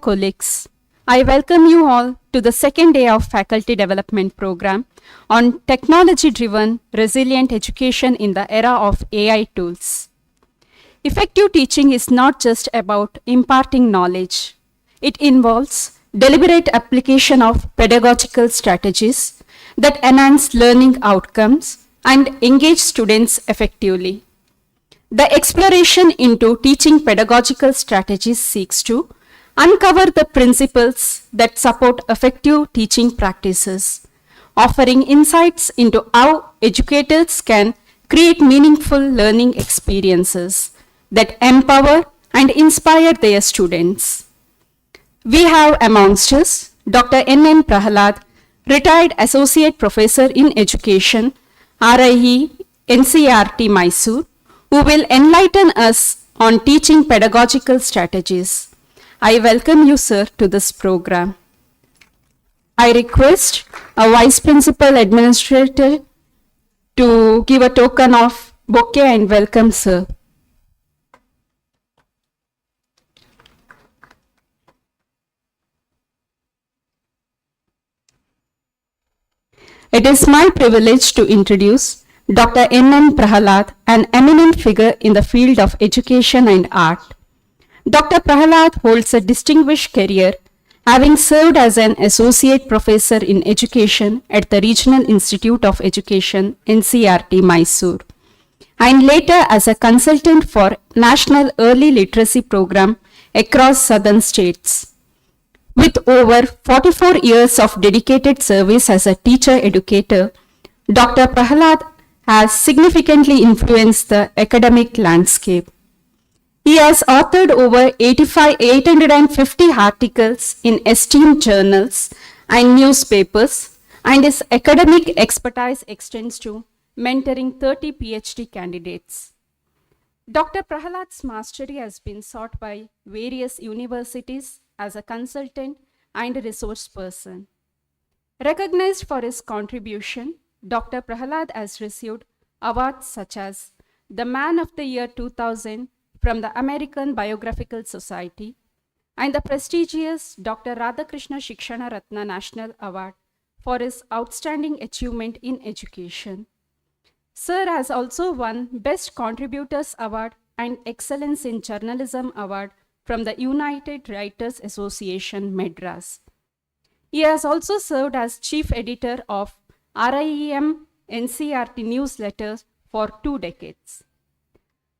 colleagues. I welcome you all to the second day of Faculty Development Program on Technology-Driven Resilient Education in the Era of AI Tools. Effective teaching is not just about imparting knowledge. It involves deliberate application of pedagogical strategies that enhance learning outcomes and engage students effectively. The exploration into teaching pedagogical strategies seeks to uncover the principles that support effective teaching practices, offering insights into how educators can create meaningful learning experiences that empower and inspire their students. We have amongst us Dr. N. Prahalad, retired Associate Professor in Education, RIE, NCERT, Mysore, who will enlighten us on teaching pedagogical strategies. I welcome you, sir, to this program. I request a Vice Principal Administrator to give a token of bouquet and welcome, sir. It is my privilege to introduce Dr. N. Prahalad, an eminent figure in the field of education and art. Dr. Prahalad holds a distinguished career, having served as an associate professor in education at the Regional Institute of Education, NCERT, Mysore, and later as a consultant for National Early Literacy Program across southern states. With over 44 years of dedicated service as a teacher-educator, Dr. Prahalad has significantly influenced the academic landscape. He has authored over 850 articles in esteemed journals and newspapers, and his academic expertise extends to mentoring 30 PhD candidates. Dr. Prahalad's mastery has been sought by various universities as a consultant and resource person. Recognized for his contribution, Dr. Prahalad has received awards such as the Man of the Year 2000 from the American Biographical Society and the prestigious Dr. Radhakrishna Shikshana Ratna National Award for his outstanding achievement in education. Sir has also won Best Contributors Award and Excellence in Journalism Award from the United Writers Association, Madras. He has also served as Chief Editor of RIEM NCERT newsletters for 2 decades.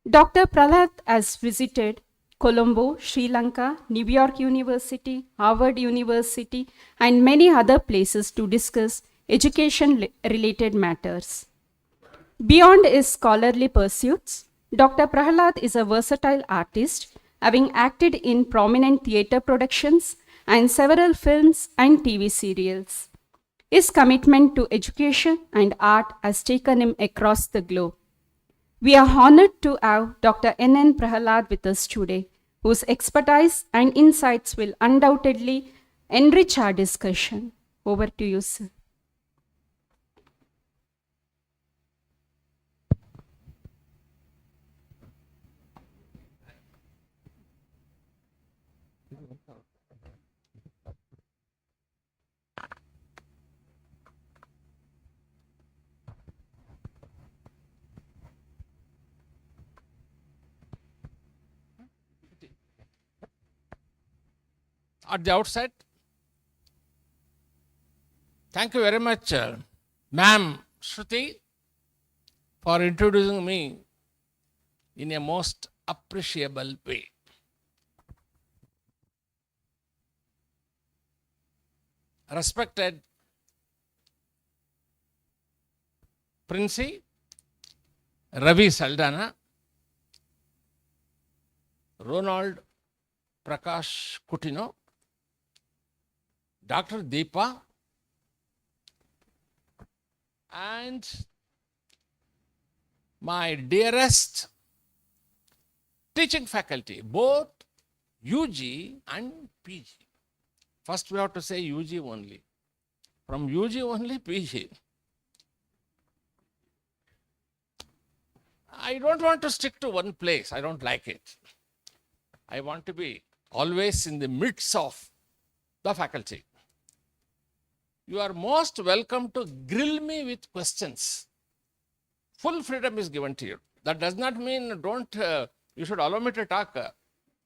Dr. Prahalad has visited Colombo, Sri Lanka, New York University, Harvard University, and many other places to discuss education-related matters. Beyond his scholarly pursuits, Dr. Prahalad is a versatile artist, having acted in prominent theatre productions and several films and TV serials. His commitment to education and art has taken him across the globe. We are honored to have Dr. N. Prahalad with us today, whose expertise and insights will undoubtedly enrich our discussion. Over to you, sir. At the outset, thank you very much, Ma'am Shruti, for introducing me in a most appreciable way. Respected Princey Ravi Saldana, Ronald Prakash Kutino, Dr. Deepa, and my dearest teaching faculty, both UG and PG. First we have to say UG only. From UG only, PG. I don't want to stick to one place. I don't like it. I want to be always in the midst of the faculty. You are most welcome to grill me with questions. Full freedom is given to you. That does not mean you should allow me to talk.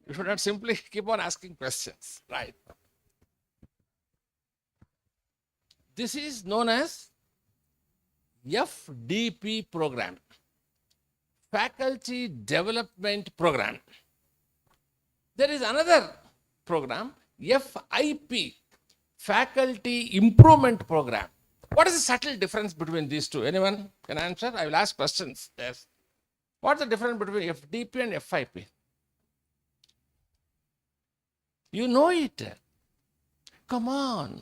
You should not simply keep on asking questions, right? This is known as FDP program, Faculty Development Program. There is another program, FIP, Faculty Improvement Program. What is the subtle difference between these two? Anyone can answer? I will ask questions. Yes. What's the difference between FDP and FIP? You know it. Come on.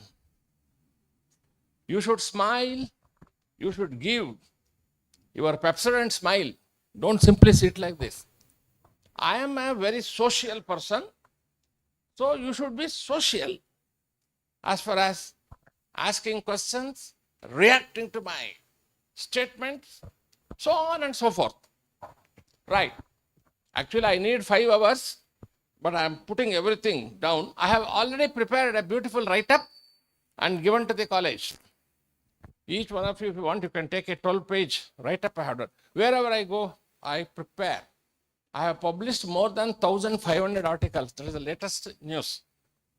You should smile. You should give your Pepsodent smile. Don't simply sit like this. I am a very social person, so you should be social as far as asking questions, reacting to my statements, so on and so forth. Right. Actually, I need 5 hours, but I am putting everything down. I have already prepared a beautiful write-up and given to the college. Each one of you, if you want, you can take a 12-page write-up I have done. Wherever I go, I prepare. I have published more than 1,500 articles. That is the latest news.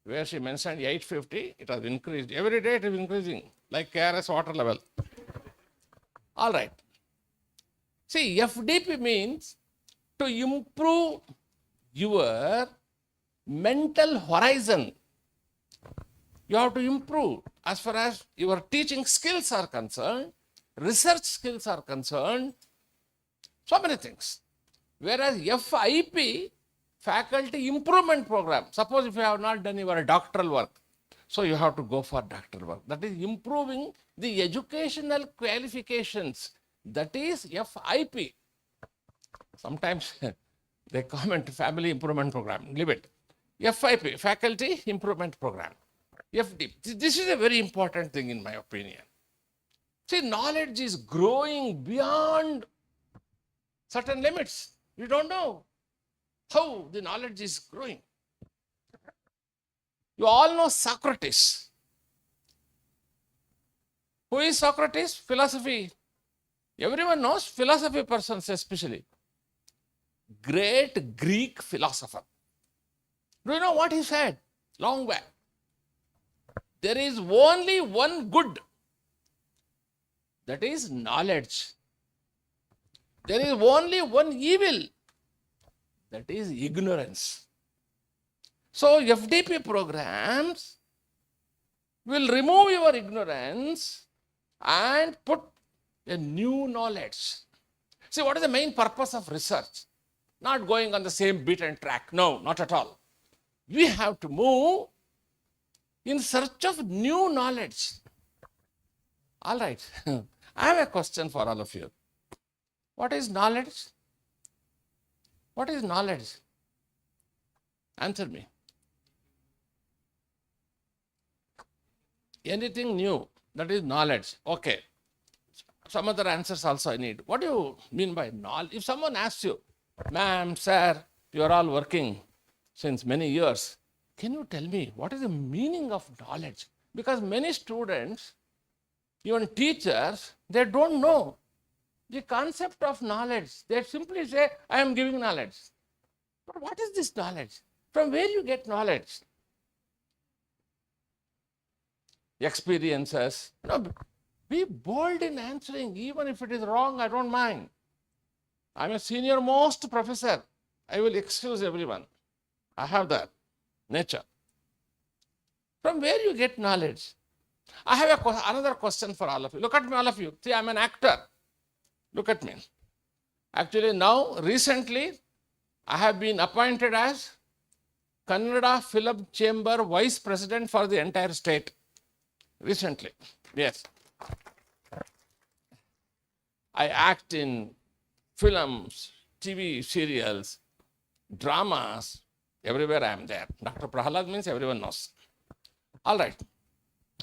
Where she mentioned 850, it has increased. Every day it is increasing, like KRS water level. All right. See, FDP means to improve your mental horizon. You have to improve as far as your teaching skills are concerned, research skills are concerned, so many things. Whereas FIP, Faculty Improvement Program, suppose if you have not done your doctoral work, so you have to go for doctoral work. That is improving the educational qualifications. That is FIP. Sometimes they comment Family Improvement Program. Leave it. FIP, Faculty Improvement Program. FD. This is a very important thing in my opinion. See, knowledge is growing beyond certain limits. You don't know how the knowledge is growing. You all know Socrates. Who is Socrates? Philosophy. Everyone knows philosophy persons especially. Great Greek philosopher. Do you know what he said? Long back. There is only one good. That is knowledge. There is only one evil. That is ignorance. So FDP programs will remove your ignorance and put a new knowledge. See, what is the main purpose of research? Not going on the same beaten track. No, not at all. We have to move in search of new knowledge. All right. I have a question for all of you. What is knowledge? What is knowledge? Answer me. Anything new, that is knowledge. Okay. Some other answers also I need. What do you mean by knowledge? If someone asks you, ma'am, sir, you are all working since many years, can you tell me what is the meaning of knowledge? Because many students, even teachers, they don't know the concept of knowledge. They simply say, I am giving knowledge. But what is this knowledge? From where you get knowledge? Experiences. No, be bold in answering. Even if it is wrong, I don't mind. I'm a senior most professor. I will excuse everyone. I have that nature. From where you get knowledge? I have another question for all of you. Look at me, all of you. See, I'm an actor. Look at me. Actually, now, recently, I have been appointed as Kannada Film Chamber Vice President for the entire state. Recently, yes. I act in films, TV serials, dramas. Everywhere I am there. Dr. Prahalad means everyone knows. All right.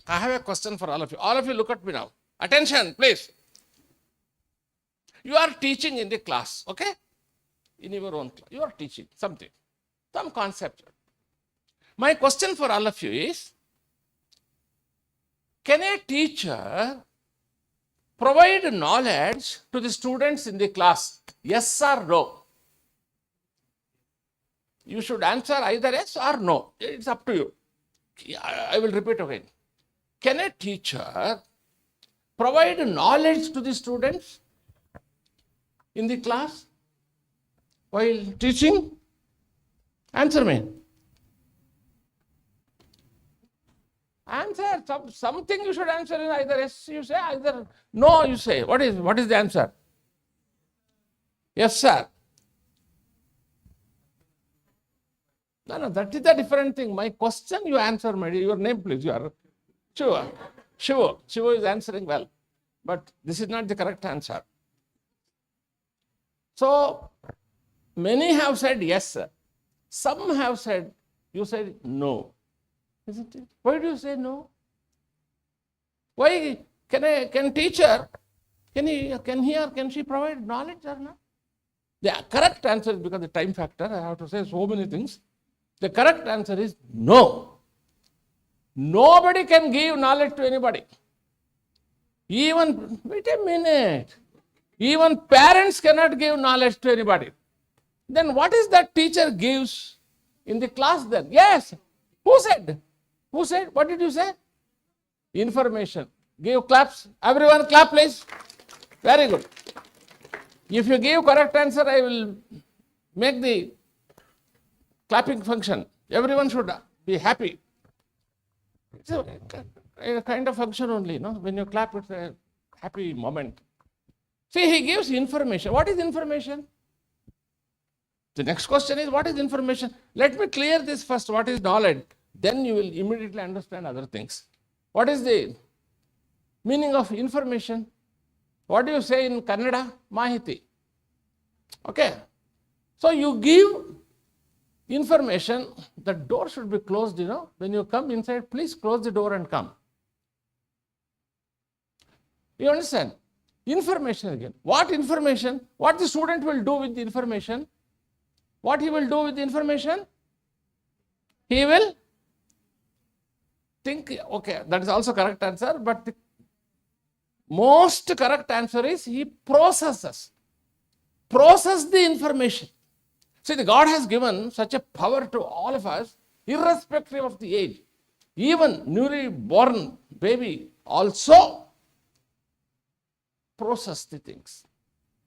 I have a question for all of you. All of you look at me now. Attention, please. You are teaching in the class, okay? In your own class. You are teaching something, some concept. My question for all of you is, can a teacher provide knowledge to the students in the class? Yes or no? You should answer either yes or no. It's up to you. I will repeat again. Can a teacher provide knowledge to the students in the class while teaching? Answer me. Answer. Something you should answer in either yes, you say, either no, you say. What is the answer? Yes, sir. No, that is a different thing. My question you answer, my dear. Your name, please. You are Shiva. Shiva is answering well. But this is not the correct answer. So, many have said yes, sir. Some have said, you said no. Isn't it? Why do you say no? Why can teacher, can he or can she provide knowledge or not? The correct answer is, because of the time factor, I have to say so many things. The correct answer is no. Nobody can give knowledge to anybody. Even, wait a minute, even parents cannot give knowledge to anybody. Then what is that teacher gives in the class then? Yes. Who said? What did you say? Information. Give claps. Everyone clap, please. Very good. If you give correct answer, I will make the clapping function. Everyone should be happy. It's a kind of function only, no? When you clap, it's a happy moment. See, he gives information. What is information? The next question is, what is information? Let me clear this first. What is knowledge? Then you will immediately understand other things. What is the meaning of information? What do you say in Kannada? Mahiti. Okay. So you give information, the door should be closed, When you come inside, please close the door and come. You understand? Information again. What information? What the student will do with the information? What he will do with the information? He will think, okay, that is also correct answer, but the most correct answer is he processes. Process the information. See, the God has given such a power to all of us, irrespective of the age. Even newly born baby also process the things.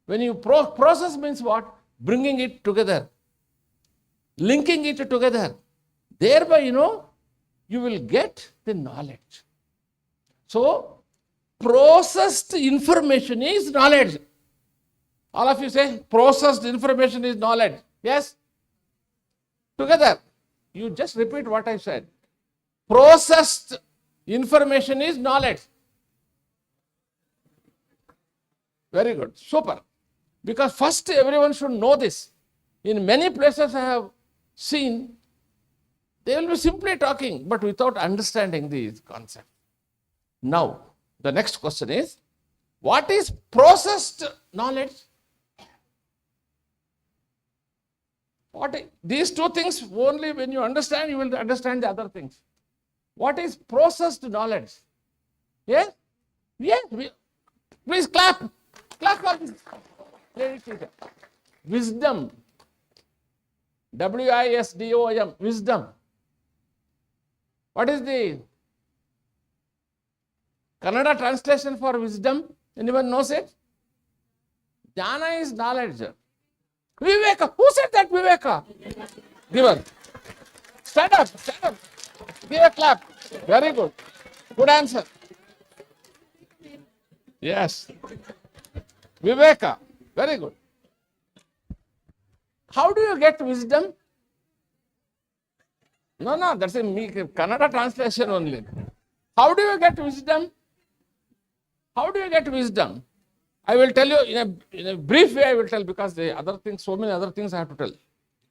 When you process means what? Bringing it together, linking it together. Thereby, you will get the knowledge. So, processed information is knowledge. All of you say, processed information is knowledge. Yes? Together. You just repeat what I said. Processed information is knowledge. Very good. Super. Because first everyone should know this. In many places I have seen, they will be simply talking, but without understanding these concepts. Now, the next question is, what is processed knowledge? These two things, only when you understand, you will understand the other things. What is processed knowledge? Yes? Yes? Please clap. Clap for this. Wisdom. W-I-S-D-O-M. Wisdom. What is the Kannada translation for wisdom? Anyone knows it? Jnana is knowledge. Viveka. Who said that, Viveka? Give her. Stand up. Give a clap. Very good. Good answer. Yes. Viveka. Very good. How do you get wisdom? No, that's a Kannada translation only. How do you get wisdom? How do you get wisdom? I will tell you in a brief way, I will tell, because the other things, so many other things I have to tell.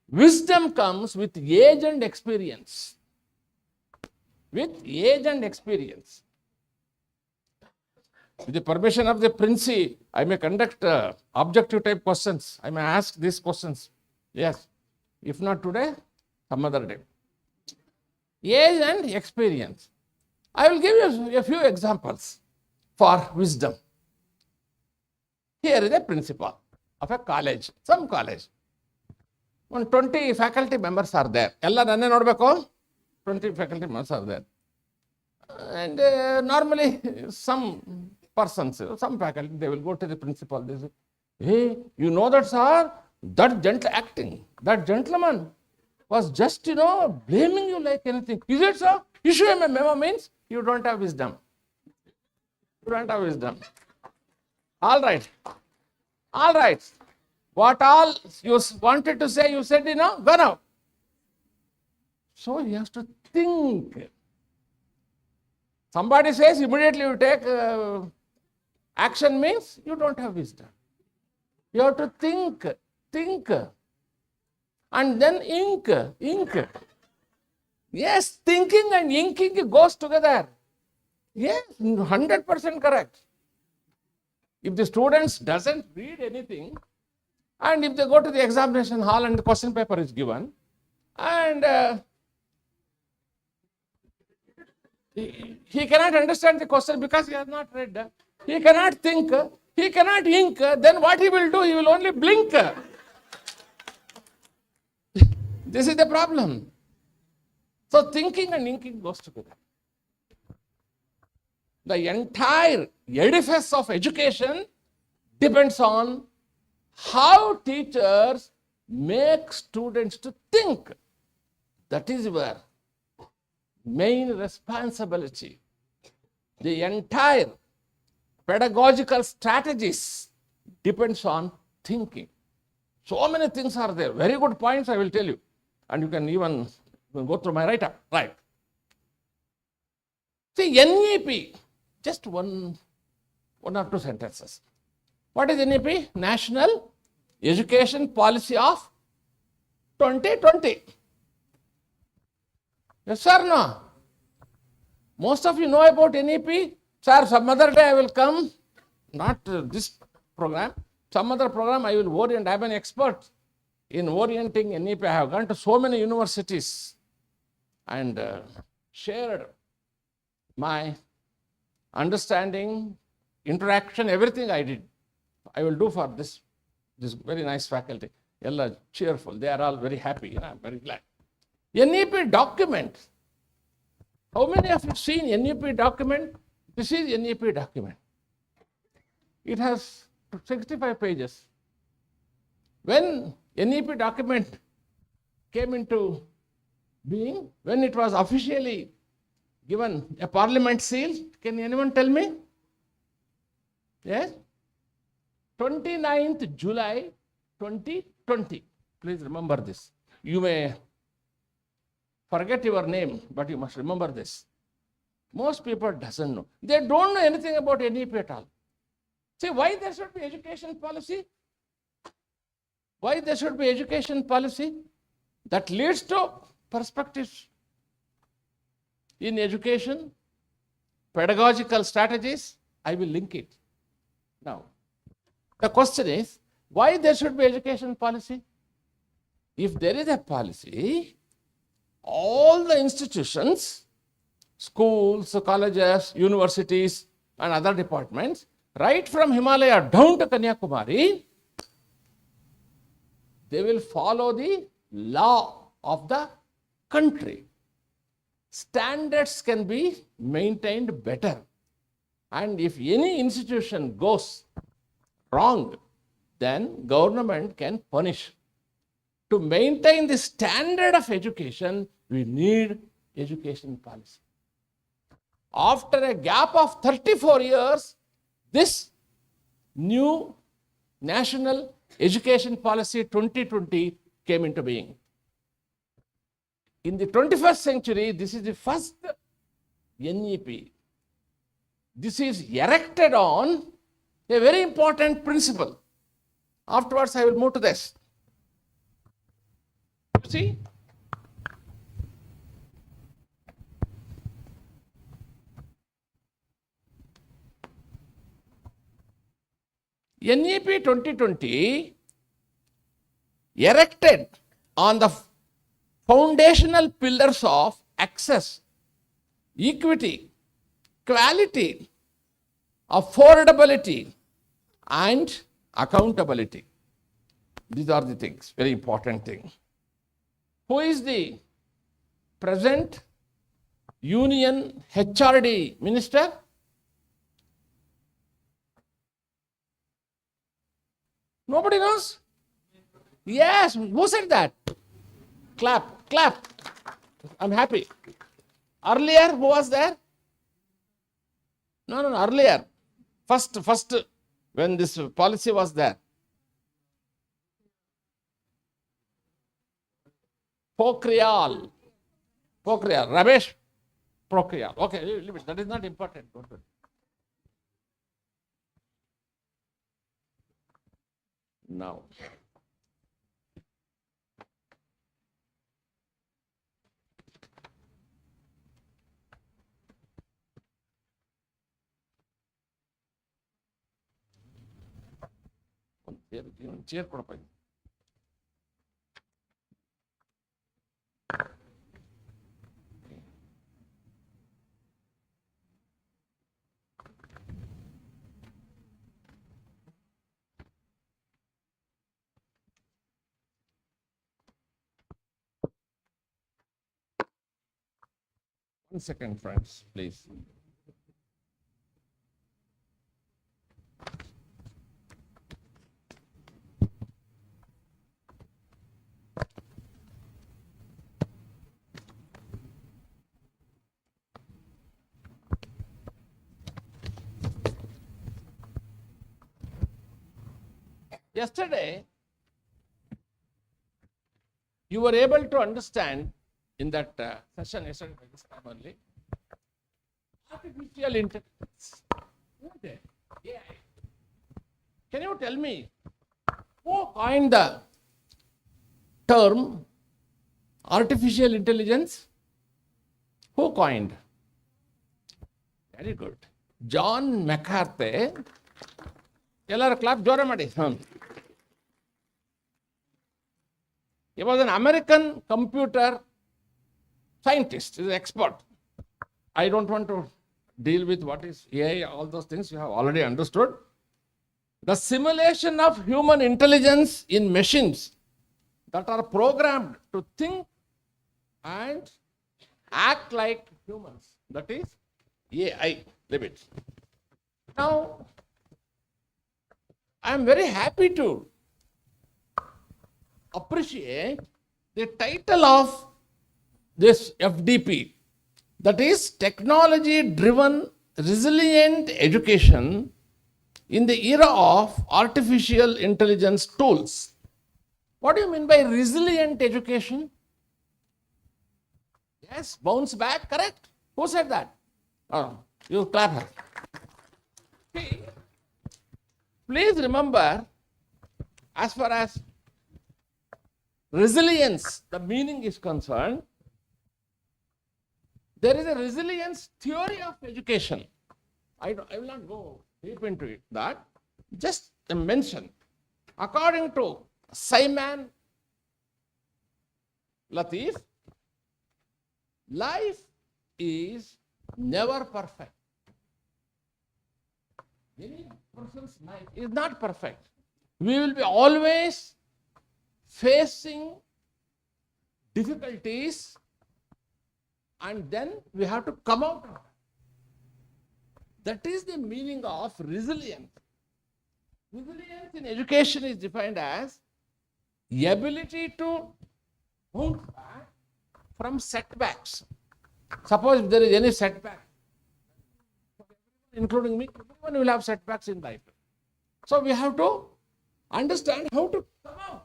Wisdom comes with age and experience. With age and experience. With the permission of the Princey, I may conduct objective type questions. I may ask these questions. Yes. If not today, some other day. age and experience. I will give you a few examples for wisdom. Here is a principal of a college, some college. 20 faculty members are there. Ella nanne nodbeku, 20 faculty members are there. And normally some persons, some faculty, they will go to the principal. They say, hey, you know that, sir, that that gentleman was just, blaming you like anything. Is it so? Issue him a memo means you don't have wisdom. You don't have wisdom. All right. What all you wanted to say, you said, go now. So he has to think. Somebody says immediately you take action means you don't have wisdom. You have to think, and then ink. Yes, thinking and inking goes together. Yes, 100% correct. If the students doesn't read anything, and if they go to the examination hall and the question paper is given, and he cannot understand the question because he has not read, he cannot think, he cannot ink, then what he will do? He will only blink. This is the problem. So thinking and inking goes together. The entire edifice of education depends on how teachers make students to think. That is where main responsibility. The entire pedagogical strategies depends on thinking. So many things are there. Very good points I will tell you. And you can even go through my write-up. Right. See, NEP, just one or two sentences. What is NEP? National Education Policy of 2020. Yes or no? Most of you know about NEP. Sir, some other day I will come, not this program, some other program I will orient. I am an expert in orienting NEP. I have gone to so many universities and shared my understanding, interaction, everything I did. I will do for this very nice faculty. Ella cheerful. They are all very happy. I am very glad. NEP document. How many of you seen NEP document? This is NEP document. It has 65 pages. When NEP document came into being, when it was officially given a parliament seal, can anyone tell me? Yes? 29th July 2020. Please remember this. You may forget your name, but you must remember this. Most people doesn't know. They don't know anything about NEP at all. See, why there should be education policy? Why there should be education policy? That leads to perspectives in education, pedagogical strategies. I will link it. Now, the question is, why there should be education policy? If there is a policy, all the institutions, schools, colleges, universities, and other departments, right from Himalaya down to Kanyakumari, they will follow the law of the country. Standards can be maintained better. And if any institution goes wrong, then government can punish. To maintain the standard of education, we need education policy. After a gap of 34 years, this new National Education Policy 2020 came into being. In the 21st century, this is the first NEP. This is erected on a very important principle. Afterwards, I will move to this. See? NEP 2020 erected on the foundational pillars of access, equity, quality, affordability, and accountability. These are the things, very important thing. Who is the present Union HRD Minister? Nobody knows? Yes, who said that? Clap, clap. I'm happy. Earlier, who was there? No, earlier. First, when this policy was there. Pokhriyal, Ramesh Pokhriyal. Okay, leave it. That is not important. Don't worry. Now, chair ಕೊಡಪ್ಪ. One second, friends, please. Yesterday, you were able to understand in that session yesterday, this time only, artificial intelligence. Okay. Yeah. Can you tell me who coined the term artificial intelligence? Who coined? Very good. John McCarthy. ಎಲ್ಲರೂ clap ಜೋರ ಮಾಡಿ. He was an American computer scientist, he's an expert. I don't want to deal with what is AI, all those things you have already understood. The simulation of human intelligence in machines that are programmed to think and act like humans. That is AI. Leave it. Now, I am very happy to appreciate the title of this FDP, that is Technology Driven Resilient Education in the Era of Artificial Intelligence Tools. What do you mean by resilient education? Yes, bounce back, correct? Who said that? Oh, you clap her. See, please remember, as far as resilience, the meaning is concerned, there is a resilience theory of education. I will not go deep into it. That just a mention. According to Simon Latif, life is never perfect. Any person's life is not perfect. We will be always facing difficulties, and then we have to come out of it. That is the meaning of resilience. Resilience in education is defined as the ability to bounce back from setbacks. Suppose if there is any setback, including me, everyone will have setbacks in life. So we have to understand how to come out.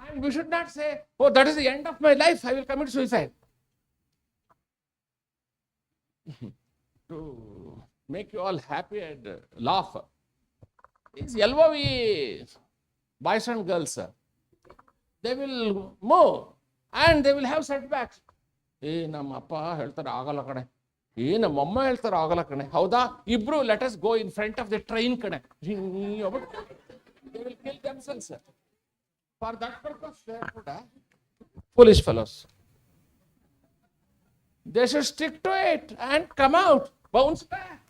And we should not say, oh, that is the end of my life, I will commit suicide. To make you all happy and laugh, these LOV boys and girls, they will move and they will have setbacks. ನಮ್ಮ ಅಪ್ಪ ಹೇಳ್ತಾರೆ ಆಗಲ್ಲ ಕಣೆ, ನಮ್ಮ ಅಮ್ಮ ಹೇಳ್ತಾರೆ ಆಗಲ್ಲ ಕಣೆ, ಹೌದಾ, ಇಬ್ರು let us go in front of the train ಕಣೆ. They will kill themselves. For that purpose, they put Foolish fellows. They should stick to it and come out, bounce back.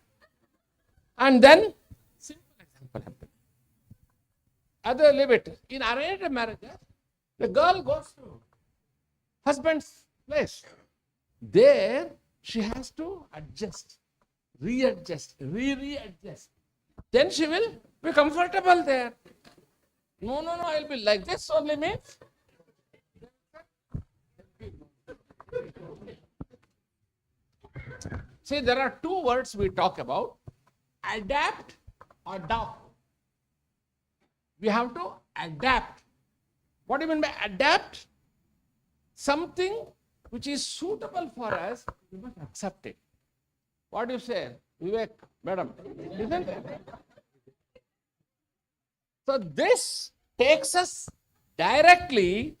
And then, simple example happen. Other leave it. In arranged marriages, the girl goes to husband's place. There, she has to adjust, readjust, readjust. Then she will be comfortable there. No, I'll be like this only means. See, there are two words we talk about: adapt, adopt. We have to adapt. What do you mean by adapt? Something which is suitable for us, we must accept it. What do you say, Vivek, madam? Isn't it? So this takes us directly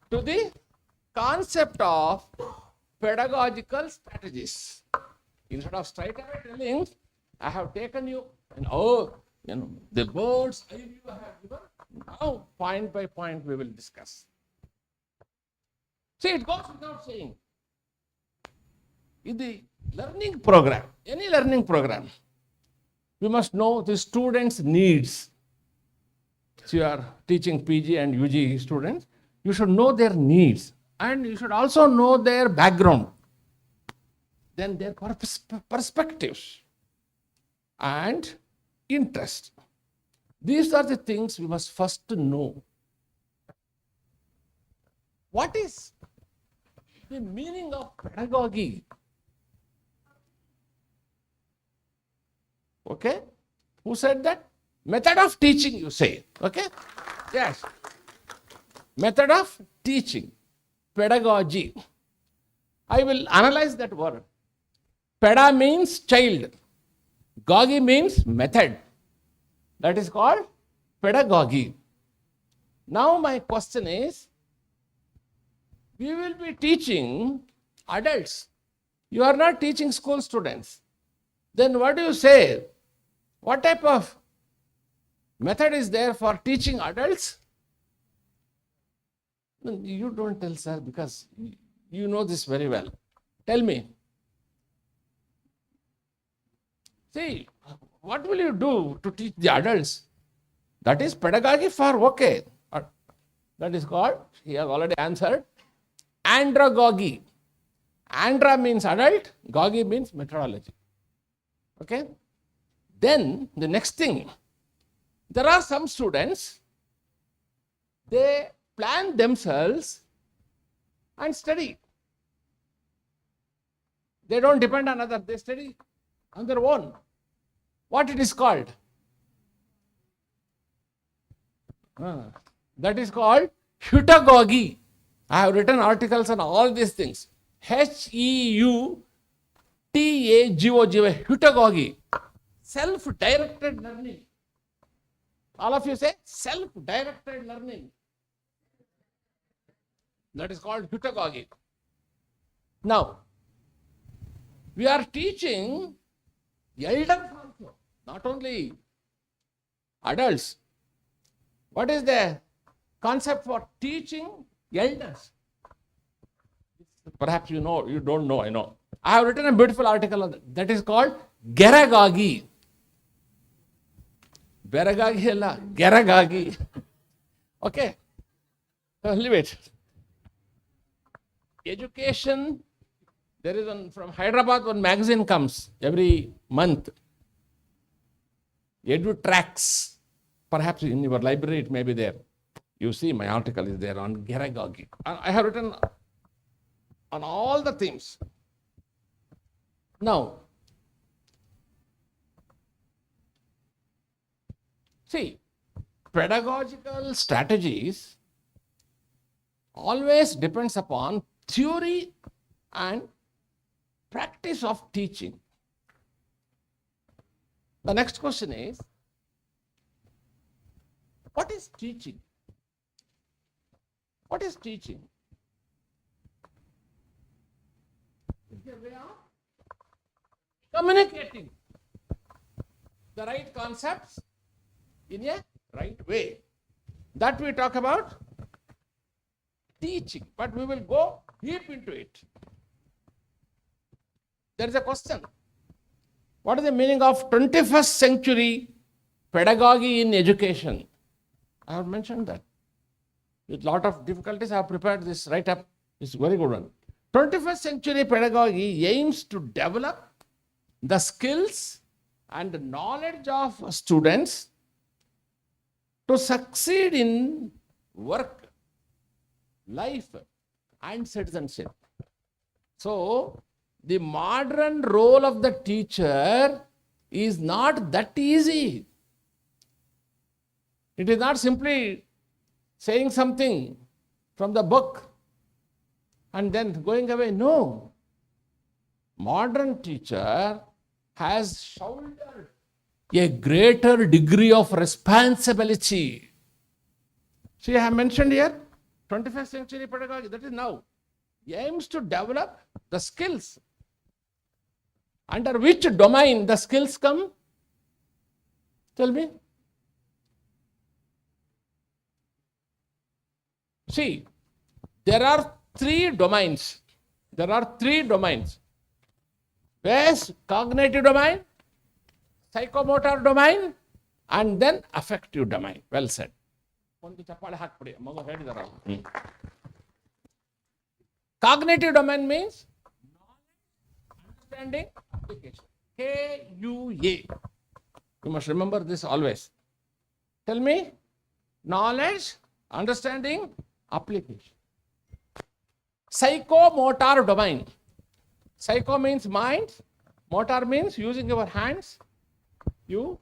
to the concept of pedagogical strategies. Instead of straight away telling, I have taken you, and the bird's eye view I have given, now point by point we will discuss. See, it goes without saying. In the learning program, any learning program, we must know the students' needs. So you are teaching PG and UG students, you should know their needs, and you should also know their background, then their perspectives and interest. These are the things we must first know. What is the meaning of pedagogy? Okay? Who said that? Method of teaching, you say. Okay? Yes. Method of teaching. Pedagogy. I will analyze that word. Peda means child. Gogi means method. That is called pedagogy. Now my question is, we will be teaching adults. You are not teaching school students. Then what do you say? What type of method is there for teaching adults? You don't tell, sir, because you know this very well. Tell me. See, what will you do to teach the adults? That is pedagogy for okay. That is called, he has already answered, andragogy. Andra means adult, gogi means methodology. Okay? Then the next thing, there are some students, they plan themselves and study. They don't depend on others, they study on their own. What it is called? That is called heutagogy. I have written articles on all these things. Heutagogy, heutagogy. Self-directed learning. All of you say self-directed learning. That is called heutagogy. Now, we are teaching elders also, not only adults. What is the concept for teaching elders? Perhaps you know, you don't know, I know. I have written a beautiful article on that. That is called Geragagi. Beragagi alla, Geragagi. Okay. Leave it. Education, there is one from Hyderabad, one magazine comes every month. EduTracks. Perhaps in your library it may be there. You see, my article is there on Geragagi. I have written on all the themes. Now, see, pedagogical strategies always depends upon theory and practice of teaching. The next question is, what is teaching? What is teaching? It's a way of communicating the right concepts in a right way. That we talk about teaching, but we will go deep into it. There is a question. What is the meaning of 21st century pedagogy in education? I have mentioned that. With a lot of difficulties, I have prepared this write-up. It's a very good one. 21st century pedagogy aims to develop the skills and the knowledge of students to succeed in work, life, and citizenship. So, the modern role of the teacher is not that easy. It is not simply saying something from the book and then going away. No. Modern teacher has shouldered a greater degree of responsibility. See, I have mentioned here 21st century pedagogy, that is now, aims to develop the skills. Under which domain the skills come? Tell me. See, there are three domains. First, cognitive domain, psychomotor domain, and then affective domain. Well said. Cognitive domain means understanding, application. KUA. You must remember this always. Tell me, knowledge, understanding, application. Psychomotor domain. Psycho means mind, motor means using your hands. You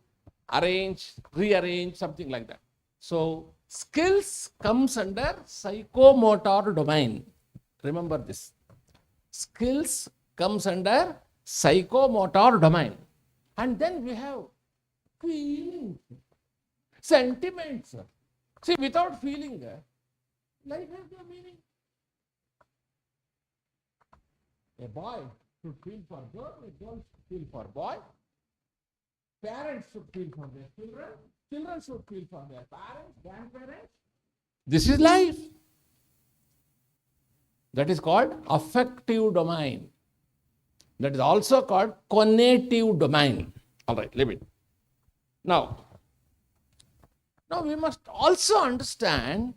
arrange, rearrange, something like that. So, skills comes under psychomotor domain. Remember this. Skills comes under psychomotor domain. And then we have feelings, sentiments. See, without feeling, life has no meaning. A boy should feel for girl, a girl should feel for boy. Parents should feel for their children. Children should feel for their parents, grandparents. This is life. That is called affective domain. That is also called cognitive domain. All right, leave it. Now we must also understand,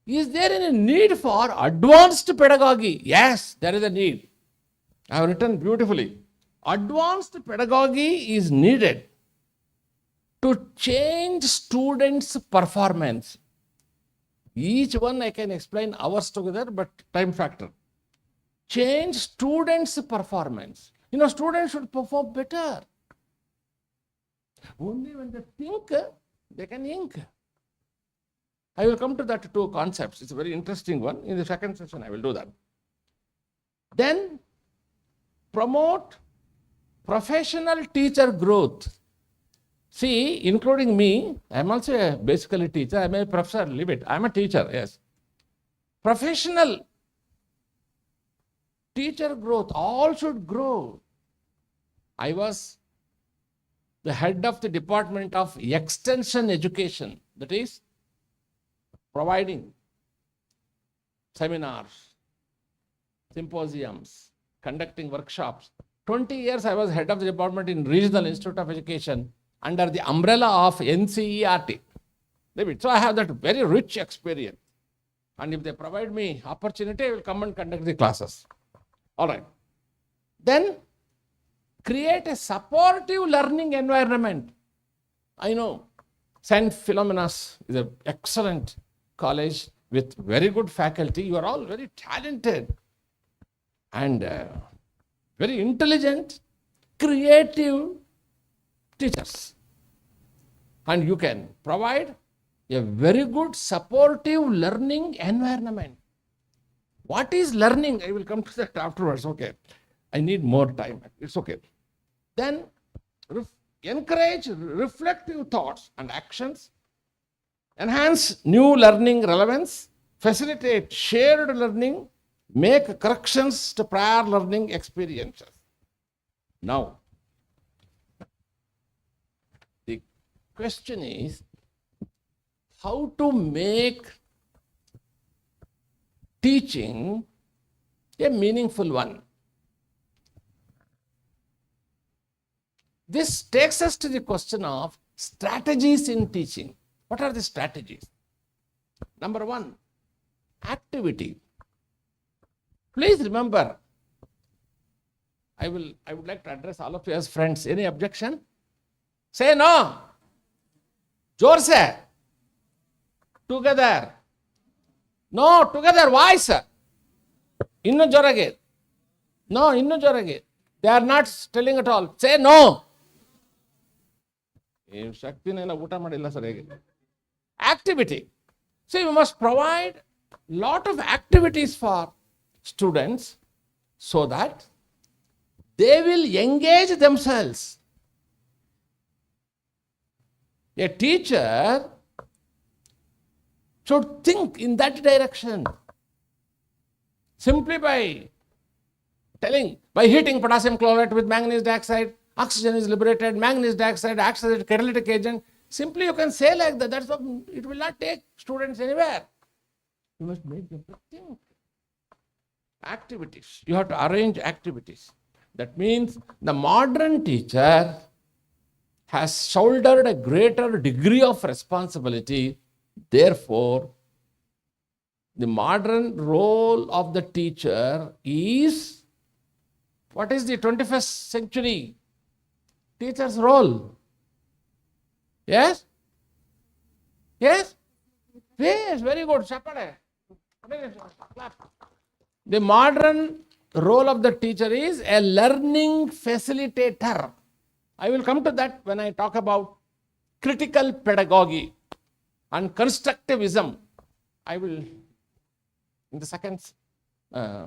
is there any need for advanced pedagogy? Yes, there is a need. I have written beautifully. Advanced pedagogy is needed to change students' performance. Each one I can explain hours together, but time factor. Change students' performance. Students should perform better. Only when they think, they can ink. I will come to that two concepts. It's a very interesting one. In the second session, I will do that. Then, promote professional teacher growth. See, including me, I am also basically a teacher. I am a professor, leave it. I am a teacher, yes. Professional teacher growth, all should grow. I was the head of the Department of Extension Education, that is, providing seminars, symposiums, conducting workshops. 20 years I was head of the department in Regional Institute of Education under the umbrella of NCERT. So I have that very rich experience. And if they provide me opportunity, I will come and conduct the classes. All right. Then create a supportive learning environment. I know St. PHILOMENA'S is an excellent college with very good faculty. You are all very talented and very intelligent, creative teachers. And you can provide a very good supportive learning environment. What is learning? I will come to that afterwards. Okay. I need more time. It's okay. Then encourage reflective thoughts and actions. Enhance new learning relevance. Facilitate shared learning. Make corrections to prior learning experiences. Now, the question is how to make teaching a meaningful one. This takes us to the question of strategies in teaching. What are the strategies? Number one, activity. Please remember, I would like to address all of you as friends. Any objection? Say no. Jor se. Together. No, together. Voice. Innu jorage. No, innu jorage. They are not telling at all. Say no. Activity. See, we must provide lot of activities for students so that they will engage themselves. A teacher should think in that direction. Simply by heating potassium chloride with manganese dioxide, oxygen is liberated, manganese dioxide acts as a catalytic agent. Simply you can say like that. It will not take students anywhere. You must make them think. Activities. You have to arrange activities. That means the modern teacher has shouldered a greater degree of responsibility. Therefore, the modern role of the teacher is, what is the 21st century teacher's role? Yes? Yes? Yes, very good. Clap. The modern role of the teacher is a learning facilitator. I will come to that when I talk about critical pedagogy and constructivism. In the second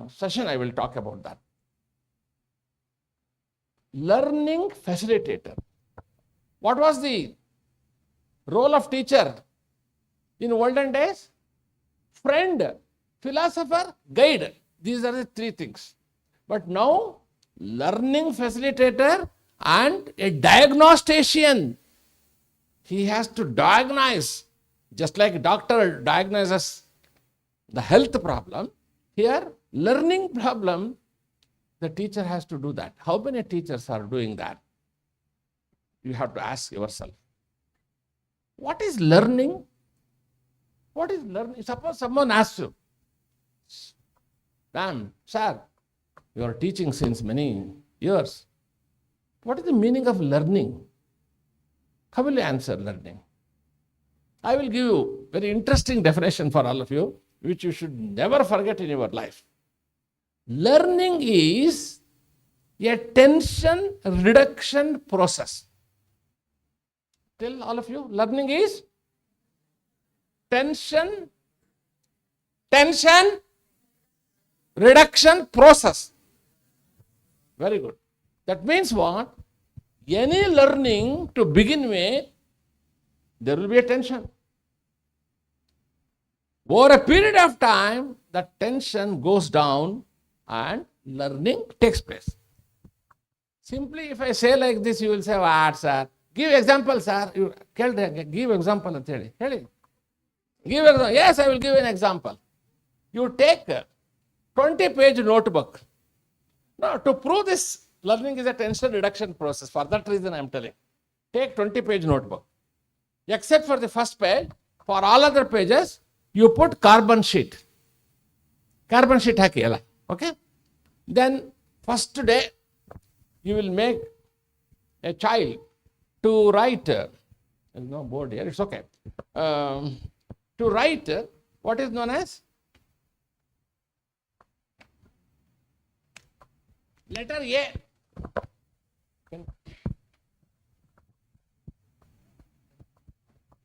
session, I will talk about that. Learning facilitator. What was the role of teacher in olden days? Friend, philosopher, guide. These are the three things. But now, learning facilitator and a diagnostician. He has to diagnose, just like a doctor diagnoses the health problem. Here, learning problem, the teacher has to do that. How many teachers are doing that? You have to ask yourself. What is learning? What is learning? Suppose someone asks you, "Ma'am, sir, you are teaching since many years. What is the meaning of learning?" How will you answer learning? I will give you a very interesting definition for all of you, which you should never forget in your life. Learning is a tension reduction process. Tell all of you, learning is tension reduction process. Very good. That means what? Any learning to begin with, there will be a tension. Over a period of time, that tension goes down and learning takes place. Simply, if I say like this, you will say, "What, sir? Give example, sir." Give example. Give example. Yes, I will give an example. You take a 20-page notebook. Now, to prove this learning is a tension reduction process, for that reason I am telling. Take 20-page notebook. Except for the first page, for all other pages, you put carbon sheet. Carbon sheet haki alla. Okay? Then, first day, you will make a child to write. There is no board here, it's okay. To write what is known as letter A.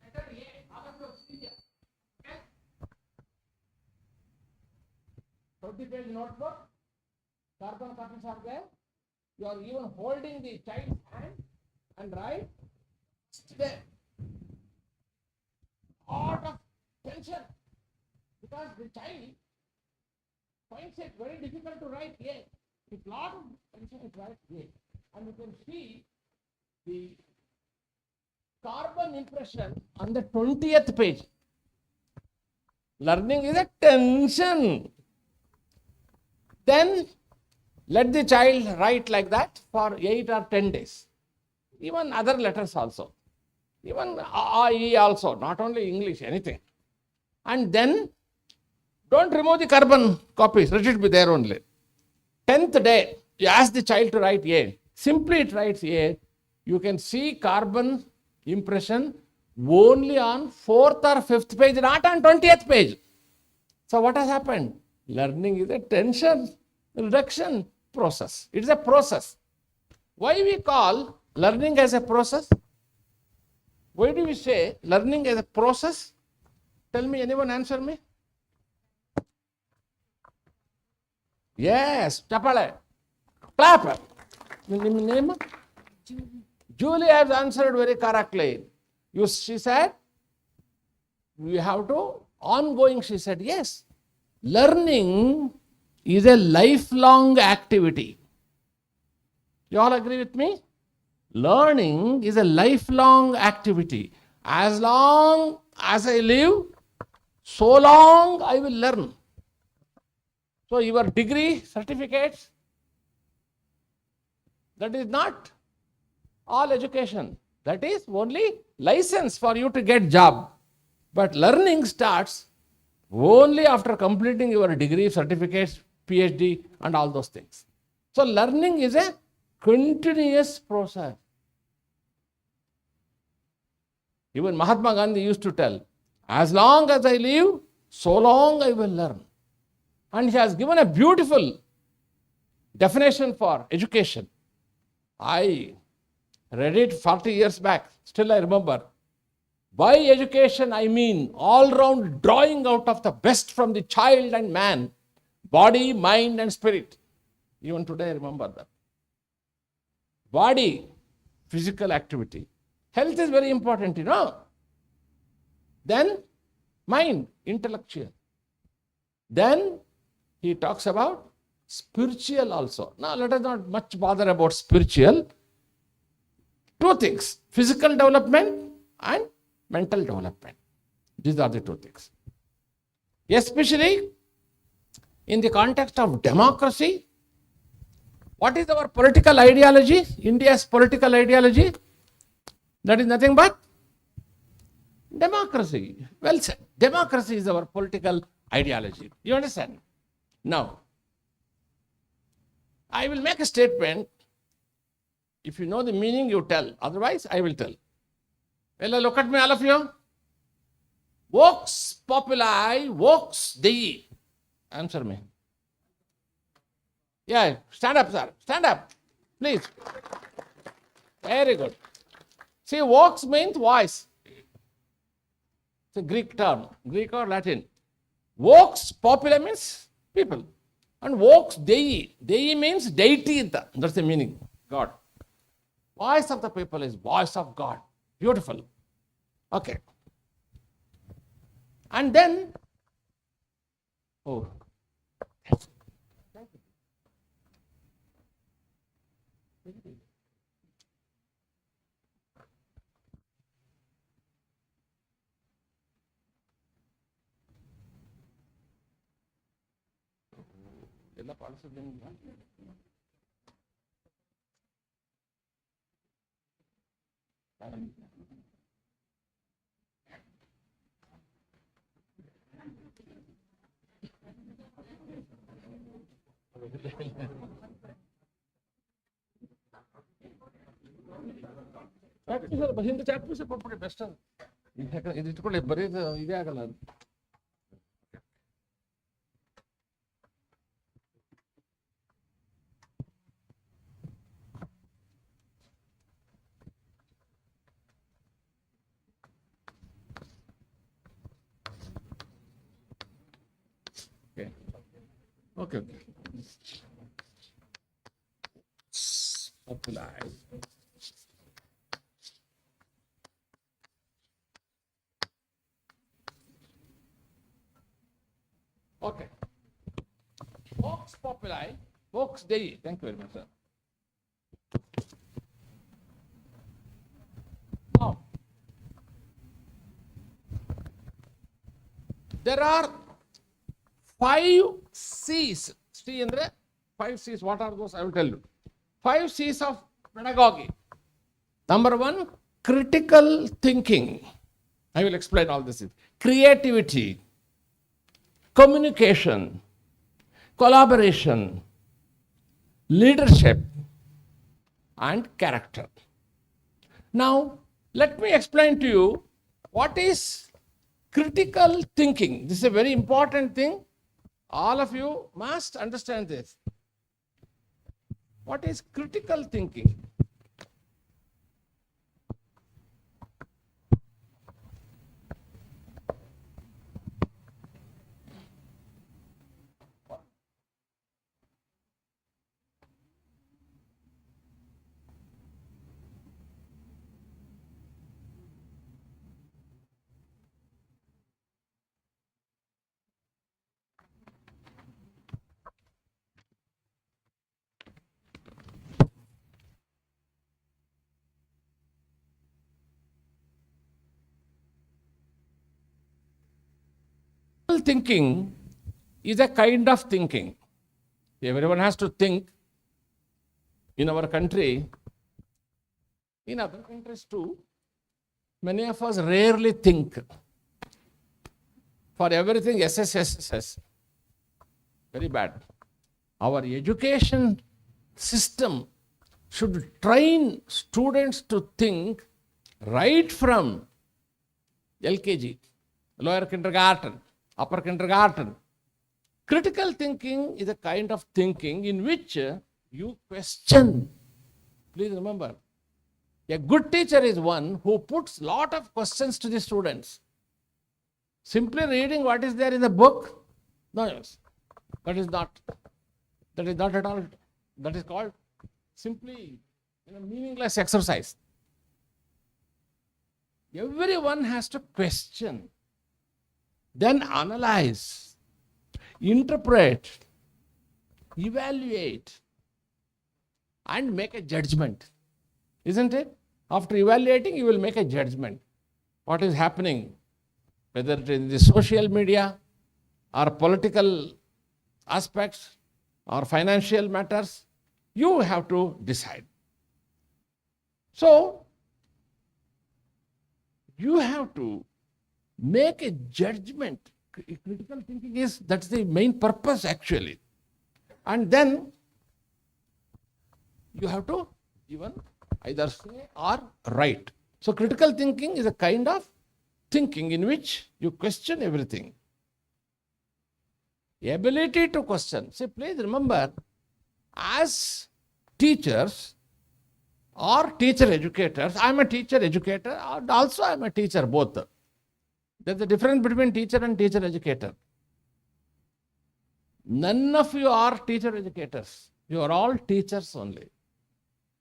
Letter A, all of you see here. Okay? 20-page notebook, carbon copies are there. You are even holding the child's hand and write there. Lot of tension, because the child finds it very difficult to write A. With lot of tension it writes A. And you can see the carbon impression on the 20th page. Learning is a tension. Then let the child write like that for 8 or 10 days. Even other letters also. Even A, E also, not only English, anything. And then don't remove the carbon copies, let it be there only. 10th day, you ask the child to write A. Simply it writes A. You can see carbon impression only on 4th or 5th page, not on 20th page. So what has happened? Learning is a tension reduction process. It is a process. Why we call learning as a process? Why do we say learning as a process? Tell me, anyone answer me? Yes, chapale. Clap. Name? Julie has answered very correctly. She said, we have to, ongoing, she said, yes. Learning is a lifelong activity. You all agree with me? Learning is a lifelong activity. As long as I live, so long I will learn. So your degree, certificates, that is not all education. That is only license for you to get job. But learning starts only after completing your degree, certificates, PhD and all those things. So learning is a continuous process. Even Mahatma Gandhi used to tell, as long as I live, so long I will learn. And he has given a beautiful definition for education. I read it 40 years back. Still I remember. By education, I mean all-round drawing out of the best from the child and man, body, mind and spirit. Even today I remember that. Body, physical activity. Health is very important, you know. Then mind, intellectual. Then he talks about spiritual also. Now let us not much bother about spiritual. Two things, physical development and mental development. These are the two things. Especially in the context of democracy, what is our political ideology? India's political ideology? That is nothing but democracy. Well said. Democracy is our political ideology. You understand? Now, I will make a statement. If you know the meaning, you tell. Otherwise, I will tell. Well, look at me, all of you. Vox populi, vox Dei. Answer me. Yeah, stand up, sir. Stand up. Please. Very good. See, vox means voice. It's a Greek term, Greek or Latin. Vox populi means people. And vox Dei. Dei means deity. That's the meaning. God. Voice of the people is voice of God. Beautiful. Okay. And then, oh, ಎಲ್ಲ ಪಾಲಿಸೋದೇನಿಲ್ಲ. ಹಿಂದೆ chat piece ಕೊಟ್ಬಿಡಿ best. ಇದು ಇಟ್ಕೊಳ್ಳಿ, ಬರೀ ಇದೇ ಆಗಲ್ಲ ಅದು. Okay. Apply. Okay. Vox populi, vox Dei. Thank you very much, sir. Now, there are 5 C's. C andre 5 C's. What are those? I will tell you. 5 C's of pedagogy. Number 1, critical thinking. I will explain all this. Creativity, communication, collaboration, leadership, and character. Now, let me explain to you what is critical thinking. This is a very important thing. All of you must understand this. What is critical thinking? Critical thinking is a kind of thinking. Everyone has to think. In our country, in other countries too, many of us rarely think. For everything, yes. Very bad. Our education system should train students to think right from LKG, lower kindergarten, upper kindergarten. Critical thinking is a kind of thinking in which you question. Please remember, a good teacher is one who puts lot of questions to the students. Simply reading what is there in the book, no use. That is not at all. That is called simply meaningless exercise. Everyone has to question, then analyze, interpret, evaluate, and make a judgment. Isn't it? After evaluating, you will make a judgment. What is happening, whether it is in the social media or political aspects or financial matters, you have to decide. So, you have to make a judgment. Critical thinking is, that's the main purpose actually. And then you have to even either say or write. So critical thinking is a kind of thinking in which you question everything. Ability to question. See, please remember, as teachers or teacher educators, I am a teacher educator and also I am a teacher both. There's a difference between teacher and teacher educator. None of you are teacher educators. You are all teachers only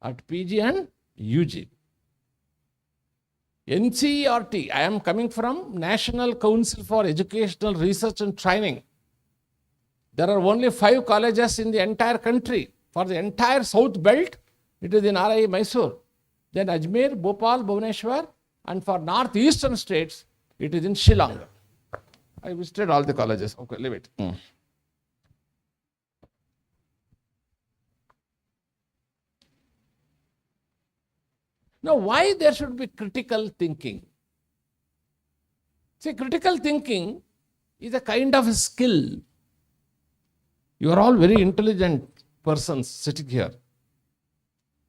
at PG and UG. NCERT, I am coming from National Council for Educational Research and Training. There are only 5 colleges in the entire country. For the entire South Belt, it is in RI Mysore. Then Ajmer, Bhopal, Bhubaneswar, and for northeastern states, it is in Shillong. I visited all the colleges. Okay, leave it. Now, why there should be critical thinking? See, critical thinking is a kind of a skill. You are all very intelligent persons sitting here.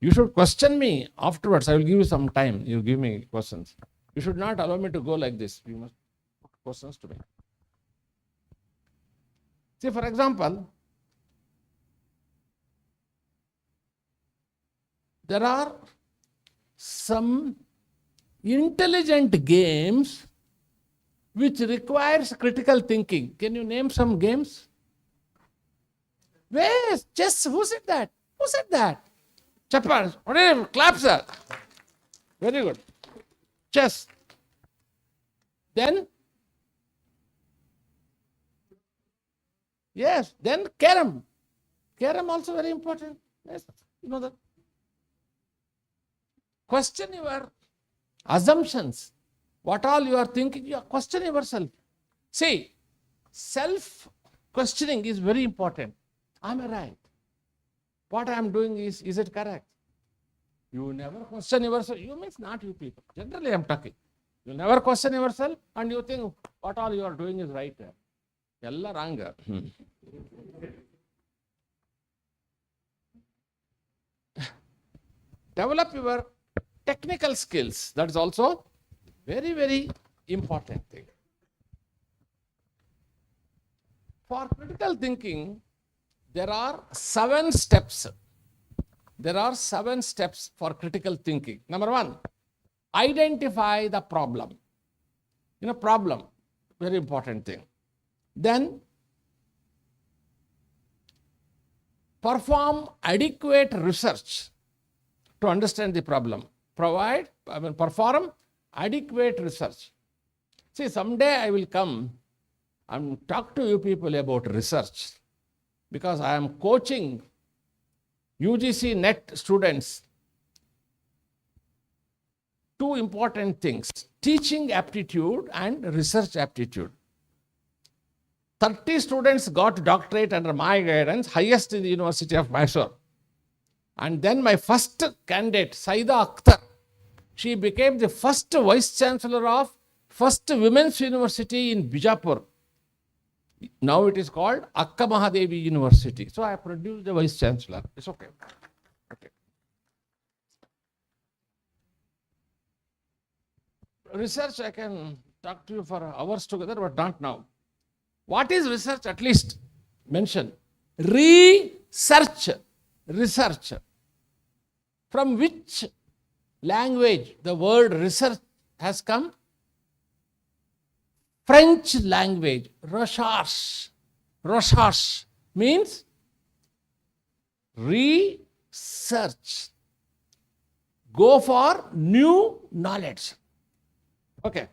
You should question me afterwards. I will give you some time. You give me questions. You should not allow me to go like this. You must put questions to me. See, for example, there are some intelligent games which requires critical thinking. Can you name some games? Where? Chess. Who said that? Who said that? Chappers. Clap, sir. Very good. Chess. Then? Yes. Then carom. Carom also very important. Yes. You know that. Question your assumptions. What all you are thinking, you question yourself. See, self-questioning is very important. Am I right? what I am doing is it correct? You never question yourself. You means not you people. Generally, I am talking. You never question yourself and you think what all you are doing is right. Ella wrong. Develop your technical skills. That is also very, very important thing. For critical thinking, there are 7 steps. There are 7 steps for critical thinking. Number 1, identify the problem. Problem, very important thing. Then, perform adequate research to understand the problem. Perform adequate research. See, someday I will come and talk to you people about research, because I am coaching UGC NET students 2 important things: teaching aptitude and research aptitude. 30 students got doctorate under my guidance, highest in the University of Mysore. And then my first candidate, Saida Akhtar, she became the first vice chancellor of first women's university in Bijapur. Now it is called Akka Mahadevi University. So I produced the vice chancellor. It's okay. Research, I can talk to you for hours together, but not now. What is research? At least mention. Research. Research. From which language the word research has come? French language. Recherche. Recherche means research. Go for new knowledge. Okay.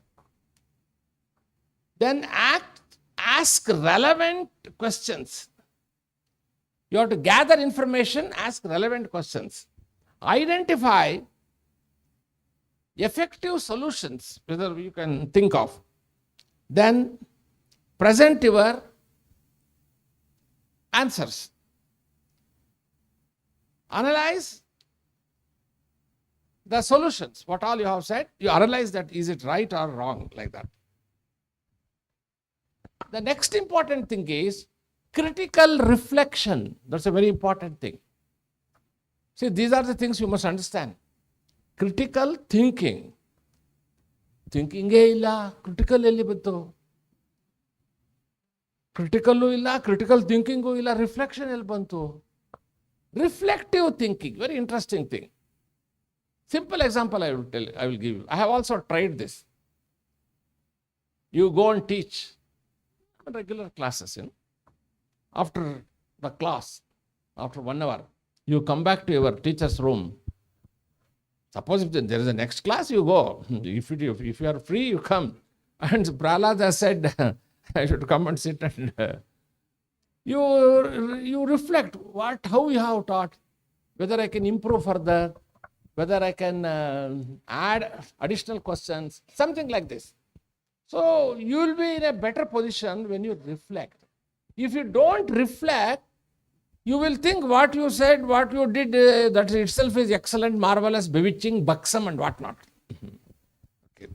Then ask relevant questions. You have to gather information, ask relevant questions. Identify effective solutions, whether you can think of. Then present your answers. Analyze the solutions, what all you have said. You analyze that, is it right or wrong, like that. The next important thing is critical reflection. That's a very important thing. See, these are the things you must understand. Critical thinking. Thinking illa, critical elli bantu. Critical illa, critical thinking illa, reflection elli bantu. Reflective thinking, very interesting thing. Simple example I will give you. I have also tried this. You go and teach regular classes, After the class, after 1 hour, you come back to your teacher's room. Suppose if there is a next class, you go. If you are free, you come. And Prahlad has said, I should come and sit and you reflect how you have taught, whether I can improve further, whether I can add additional questions, something like this. So you will be in a better position when you reflect. If you don't reflect, you will think what you said, what you did, that itself is excellent, marvelous, bewitching, buxom and whatnot. Okay.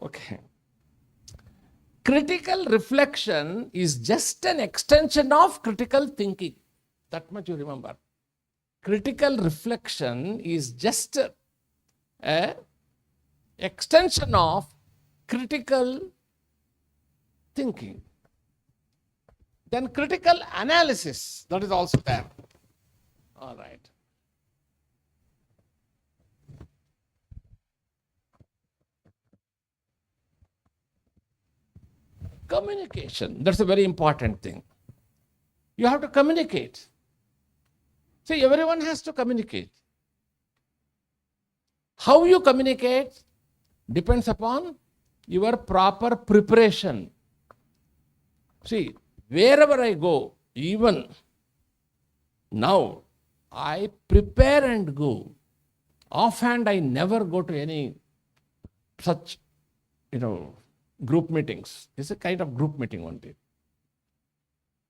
Okay. Critical reflection is just an extension of critical thinking. That much you remember. Critical reflection is just a extension of critical thinking. Then critical analysis, that is also there. All right. Communication, that's a very important thing. You have to communicate. See, everyone has to communicate. How you communicate depends upon your proper preparation. See, wherever I go, even now, I prepare and go. Offhand, I never go to any such, group meetings. It's a kind of group meeting only.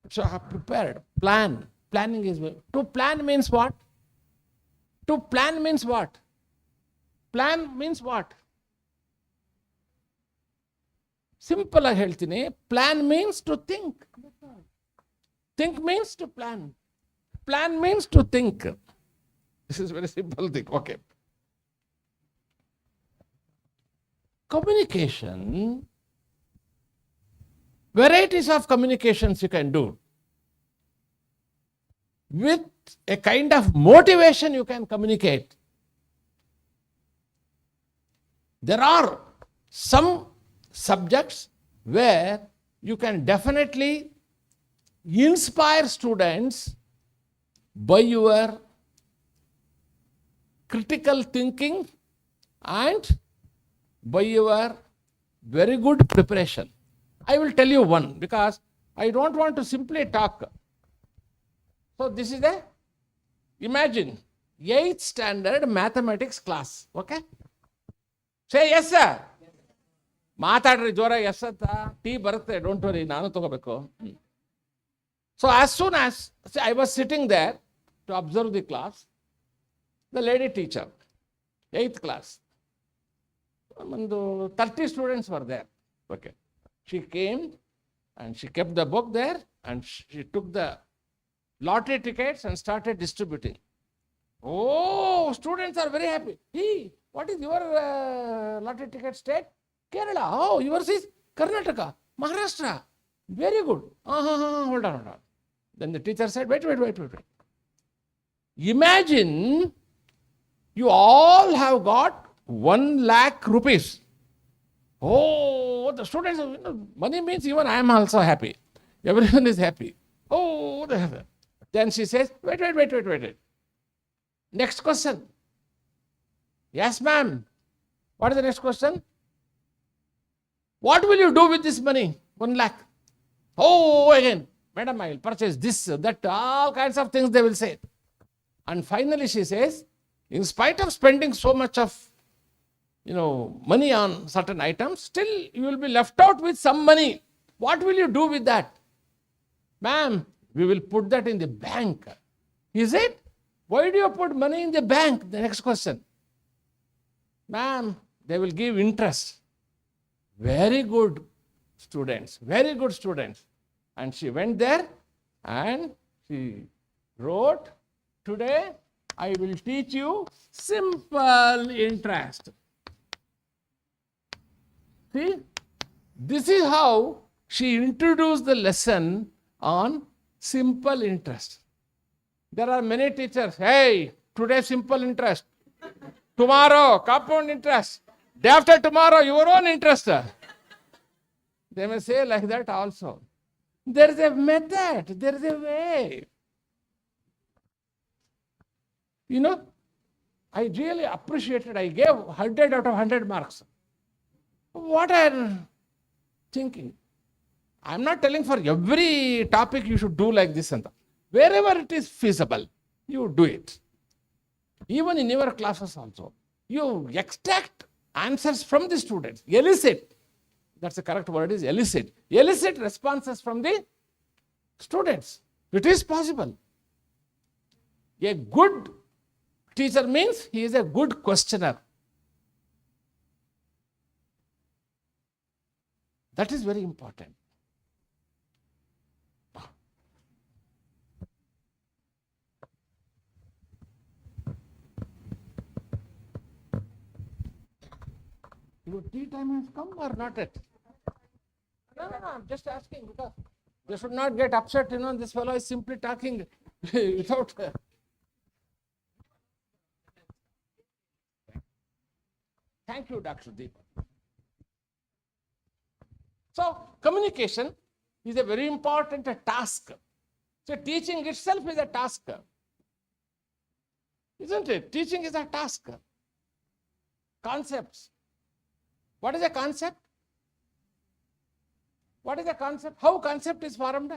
So I have prepared. Plan. Planning is to plan means what? To plan means what? Plan means what? Simple ಆಗಿ ಹೇಳ್ತೀನಿ. Plan means to think. Think means to plan. Plan means to think. This is very simple thing. Okay. Communication. Varieties of communications you can do. With a kind of motivation you can communicate. There are some subjects where you can definitely inspire students by your critical thinking and by your very good preparation. I will tell you one because I don't want to simply talk. So this is imagine 8th standard mathematics class. Okay? Say yes, sir. ಮಾತಾಡ್ರಿ ಜೋರ S ಅಂತ tea ಬರುತ್ತೆ don't worry ನಾನು ತಗೋಬೇಕು. So as soon as I was sitting there to observe the class, the lady teacher 8th class, ಒಂದು 30 students were there. Okay, she came and she kept the book there and she took the lottery tickets and started distributing. Oh, students are very happy. Hey, what is your lottery ticket state? Kerala. Oh, yours is Karnataka, Maharashtra. Very good. Hold on. Then the teacher said, wait. Imagine you all have got 1 lakh rupees. Oh, the students, money means even I am also happy. Everyone is happy. Oh, then she says, wait. Next question. Yes, ma'am. What is the next question? What will you do with this money? 1 lakh. Oh, again, madam, I will purchase this, that, all kinds of things they will say. And finally she says, in spite of spending so much of money on certain items, still you will be left out with some money. What will you do with that? Ma'am, we will put that in the bank. Is it? Why do you put money in the bank? The next question. Ma'am, they will give interest. Very good students. And she went there and she wrote, today I will teach you simple interest. See, this is how she introduced the lesson on simple interest. There are many teachers, hey, today simple interest, tomorrow compound interest, day after tomorrow your own interest. They may say like that also. There is a method, there is a way. I really appreciated, I gave 100 out of 100 marks. What I am thinking, I am not telling for every topic you should do like this and that. Wherever it is feasible, you do it. Even in your classes also, you extract answers from the students, elicit, that's the correct word, is elicit responses from the students. It is possible. A good teacher means he is a good questioner. That is very important. Your tea time has come or not yet? No, I'm just asking because they should not get upset, this fellow is simply talking without... Thank you, Dr. Deep. So, communication is a very important task. So, teaching itself is a task. Isn't it? Teaching is a task. Concepts. What is a concept? What is a concept? How concept is formed?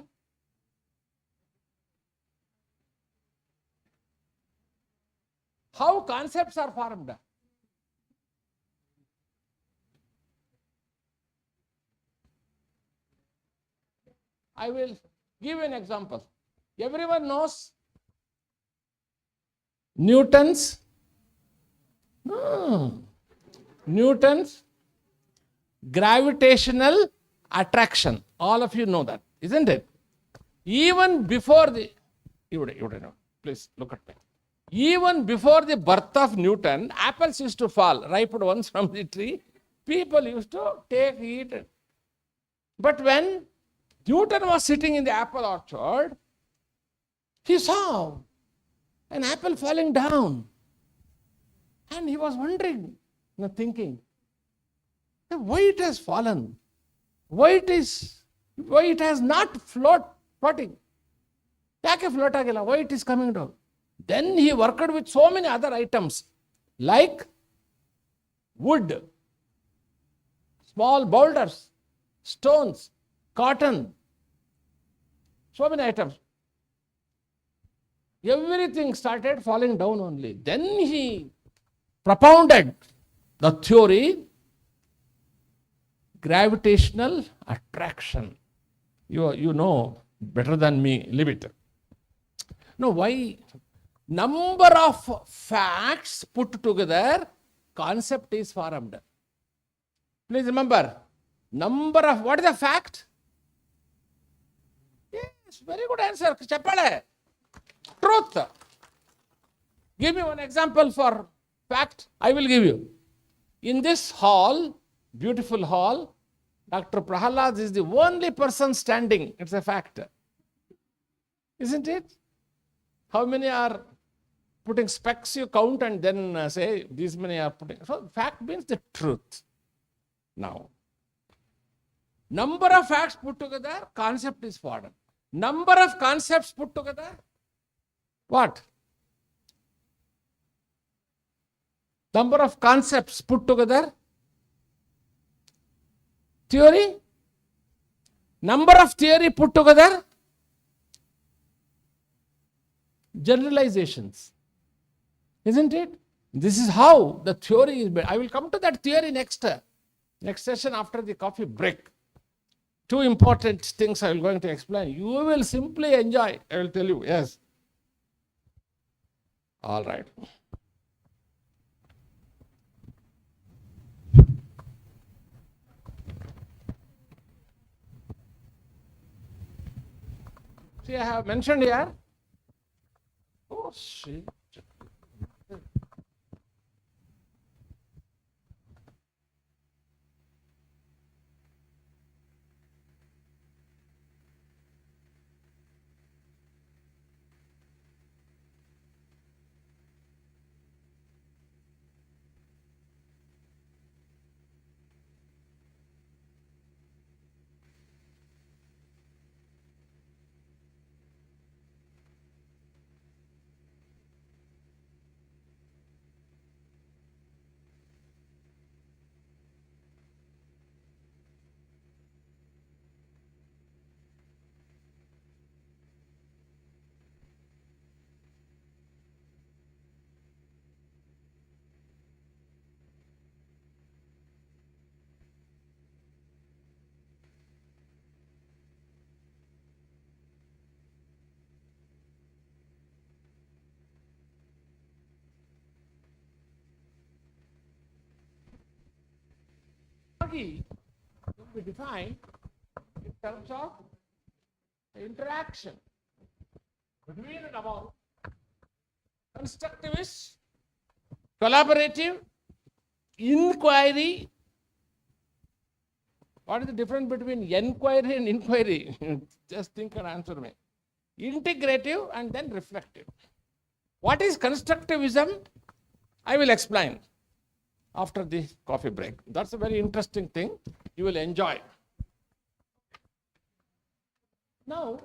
How concepts are formed? I will Give you an example. Everyone knows Newton's gravitational attraction. All of you know that, isn't it? Even before the, please look at me. Even before the birth of Newton, apples used to fall, ripe ones from the tree. People used to take, eat. But when Newton was sitting in the apple orchard, he saw an apple falling down. And he was wondering, thinking, why it has fallen? Why it has not floating? Why it is coming down? Then he worked with so many other items like wood, small boulders, stones, cotton, so many items. Everything started falling down only. Then he propounded the theory, gravitational attraction. You know better than me, leave it. No, why? Number of facts put together, concept is formed. Please remember, number of, what is the fact? Yes, very good answer. Truth. Give me one example for fact. I will give you. In this hall, beautiful hall, Dr. Prahalad is the only person standing. It's a fact. Isn't it? How many are putting specs? You count and then say these many are putting. So fact means the truth. Now, number of facts put together, concept is formed. Number of concepts put together, what? Number of concepts put together, theory. Number of theory put together, generalizations. Isn't it? This is how the theory is made. I will come to that theory next session after the coffee break. Two important things I am going to explain. You will simply enjoy. I will tell you. Yes. All right. See, I have mentioned here. Oh, shit. Pedagogy will be defined in terms of interaction between and among constructivist, collaborative, inquiry. What is the difference between enquiry and inquiry? Just think and answer me. Integrative and then reflective. What is constructivism? I will explain after the coffee break. That's a very interesting thing. You will enjoy. Now,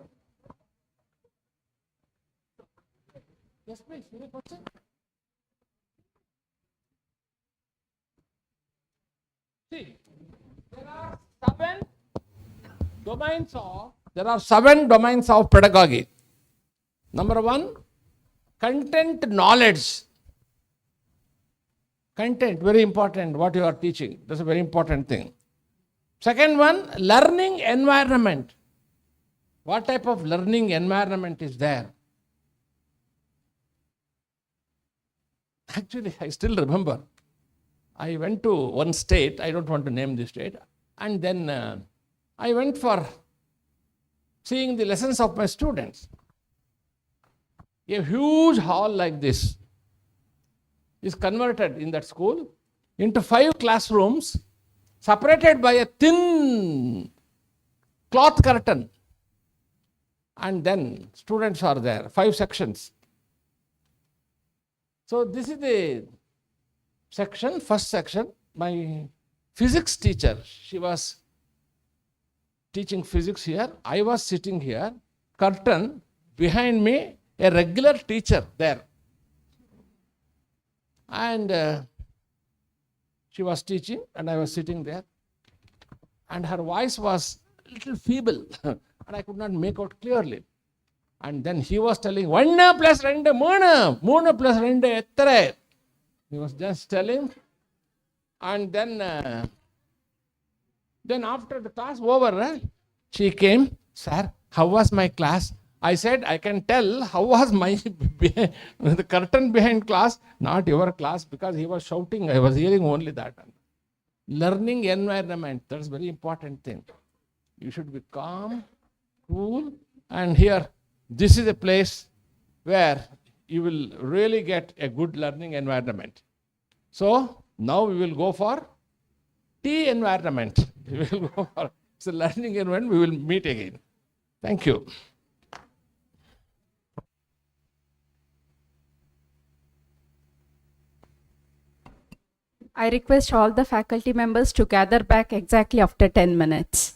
yes, please, any question? See, there are seven domains of pedagogy. Number one, content knowledge. Content, very important, what you are teaching. That's a very important thing. Second one, learning environment. What type of learning environment is there? Actually, I still remember. I went to one state, I don't want to name the state, and then I went for seeing the lessons of my students. A huge hall like this is converted in that school into 5 classrooms separated by a thin cloth curtain. And then students are there, 5 sections. So this is the section, first section. My physics teacher, she was teaching physics here. I was sitting here, curtain behind me, a regular teacher there. And she was teaching and I was sitting there. And her voice was a little feeble and I could not make out clearly. And then he was telling, 1 plus 2, 3 plus 2, ettare. He was just telling. And then after the class over, she came, sir, how was my class? I said, I can tell how was my the curtain behind class, not your class, because he was shouting. I was hearing only that. Learning environment, that's very important thing. You should be calm, cool, and here, this is a place where you will really get a good learning environment. So now we will go for tea environment. We will go for learning environment. We will meet again. Thank you. I request all the faculty members to gather back exactly after 10 minutes.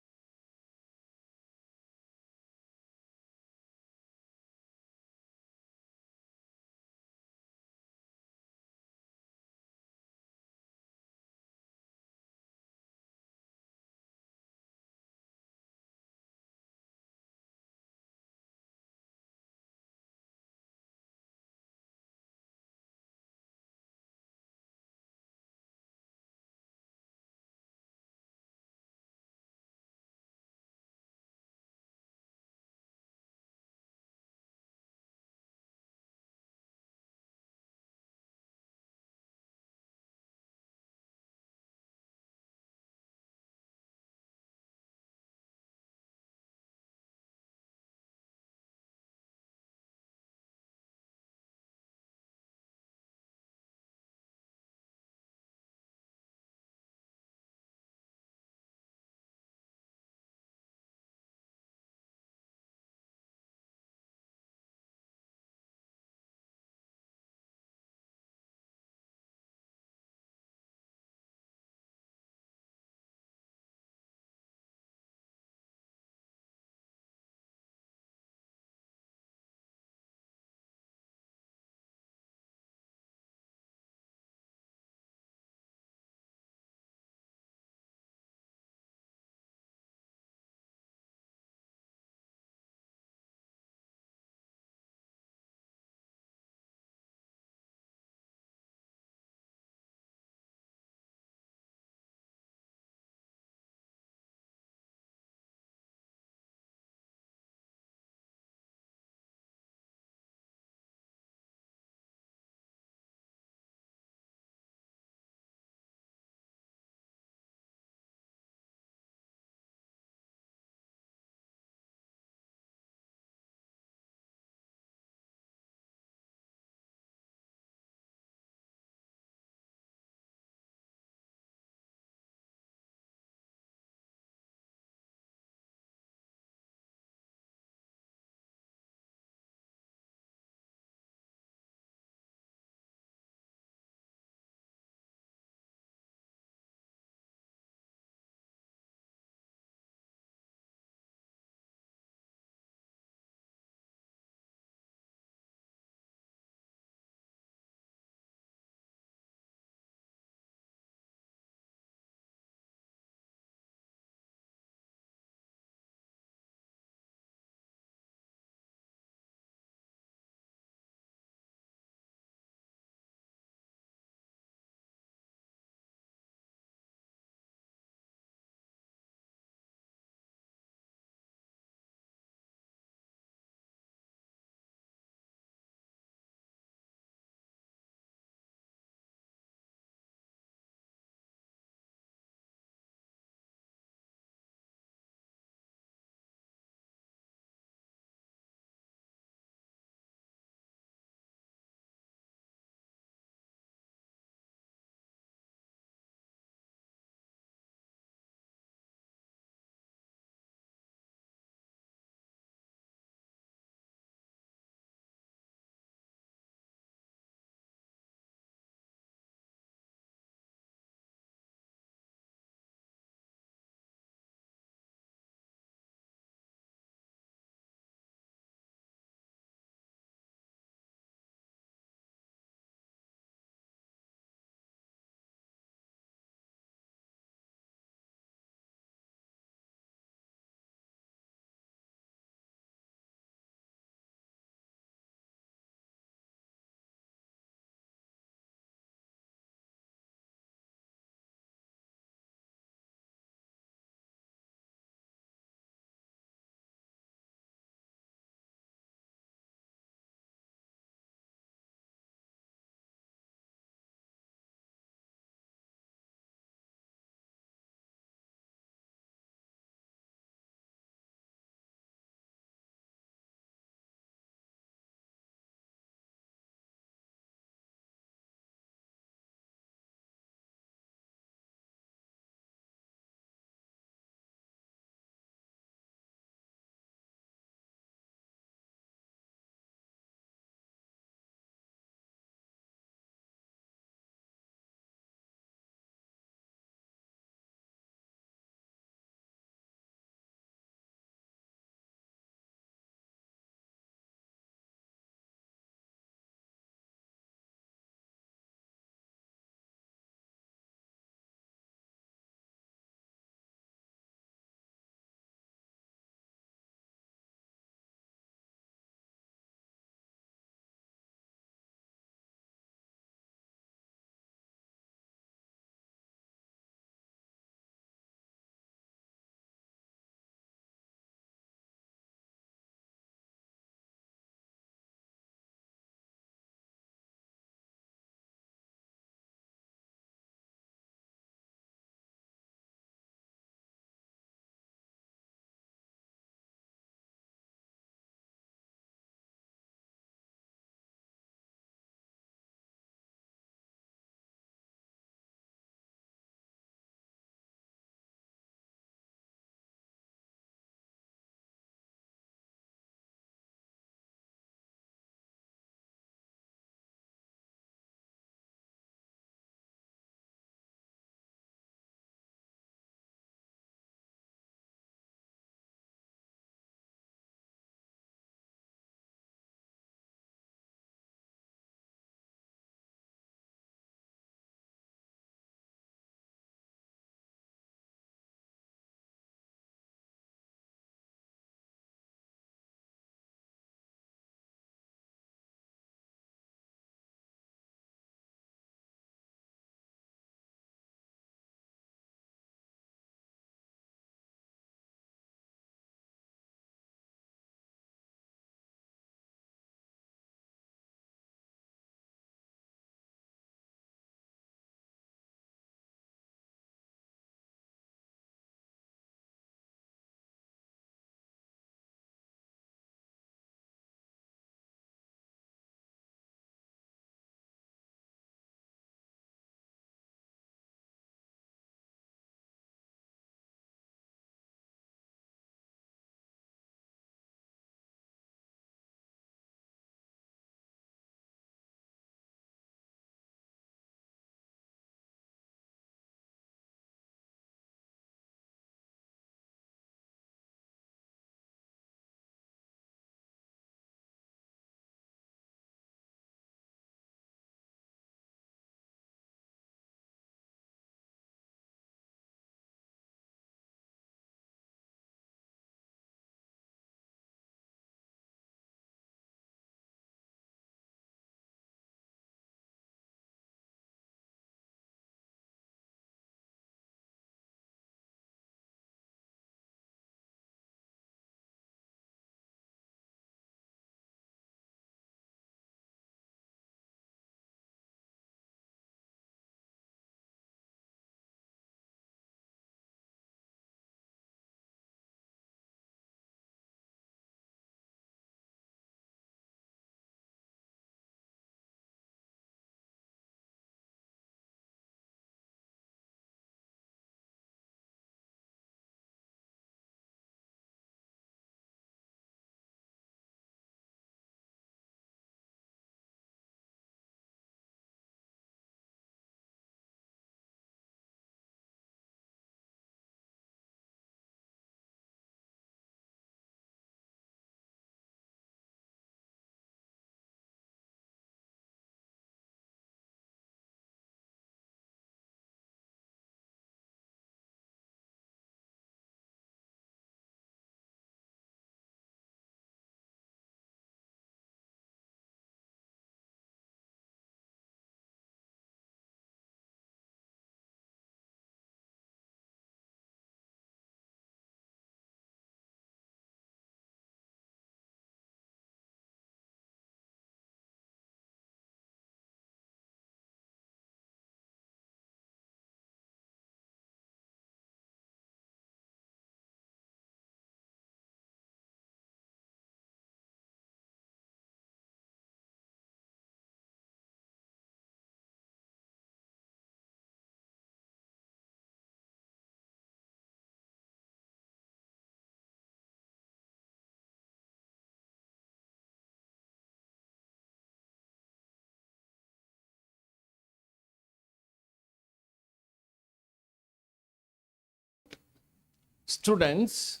students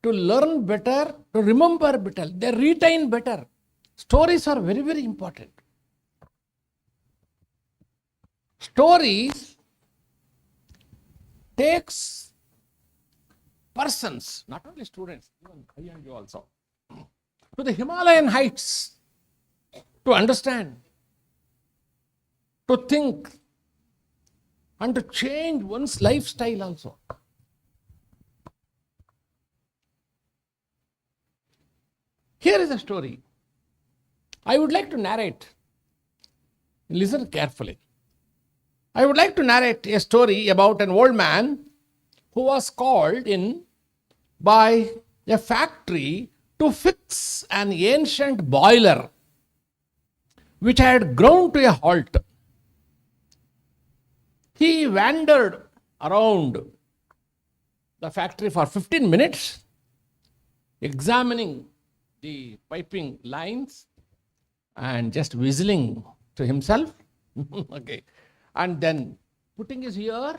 to learn better, to remember better, they retain better. Stories are very, very important. Stories takes persons, not only students, even I and you also, to the Himalayan heights to understand, to think, and to change one's lifestyle also. Here is a story. I would like to narrate. Listen carefully. I would like to narrate a story about an old man who was called in by a factory to fix an ancient boiler which had ground to a halt. He wandered around the factory for 15 minutes, examining the piping lines and just whistling to himself. Okay. And then putting his ear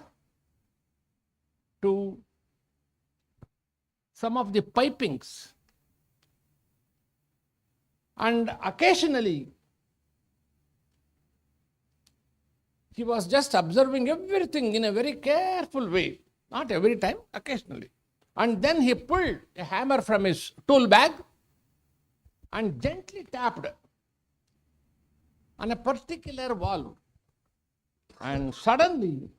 to some of the pipings. And occasionally, he was just observing everything in a very careful way. Not every time, occasionally. And then he pulled a hammer from his tool bag and gently tapped on a particular valve. And suddenly,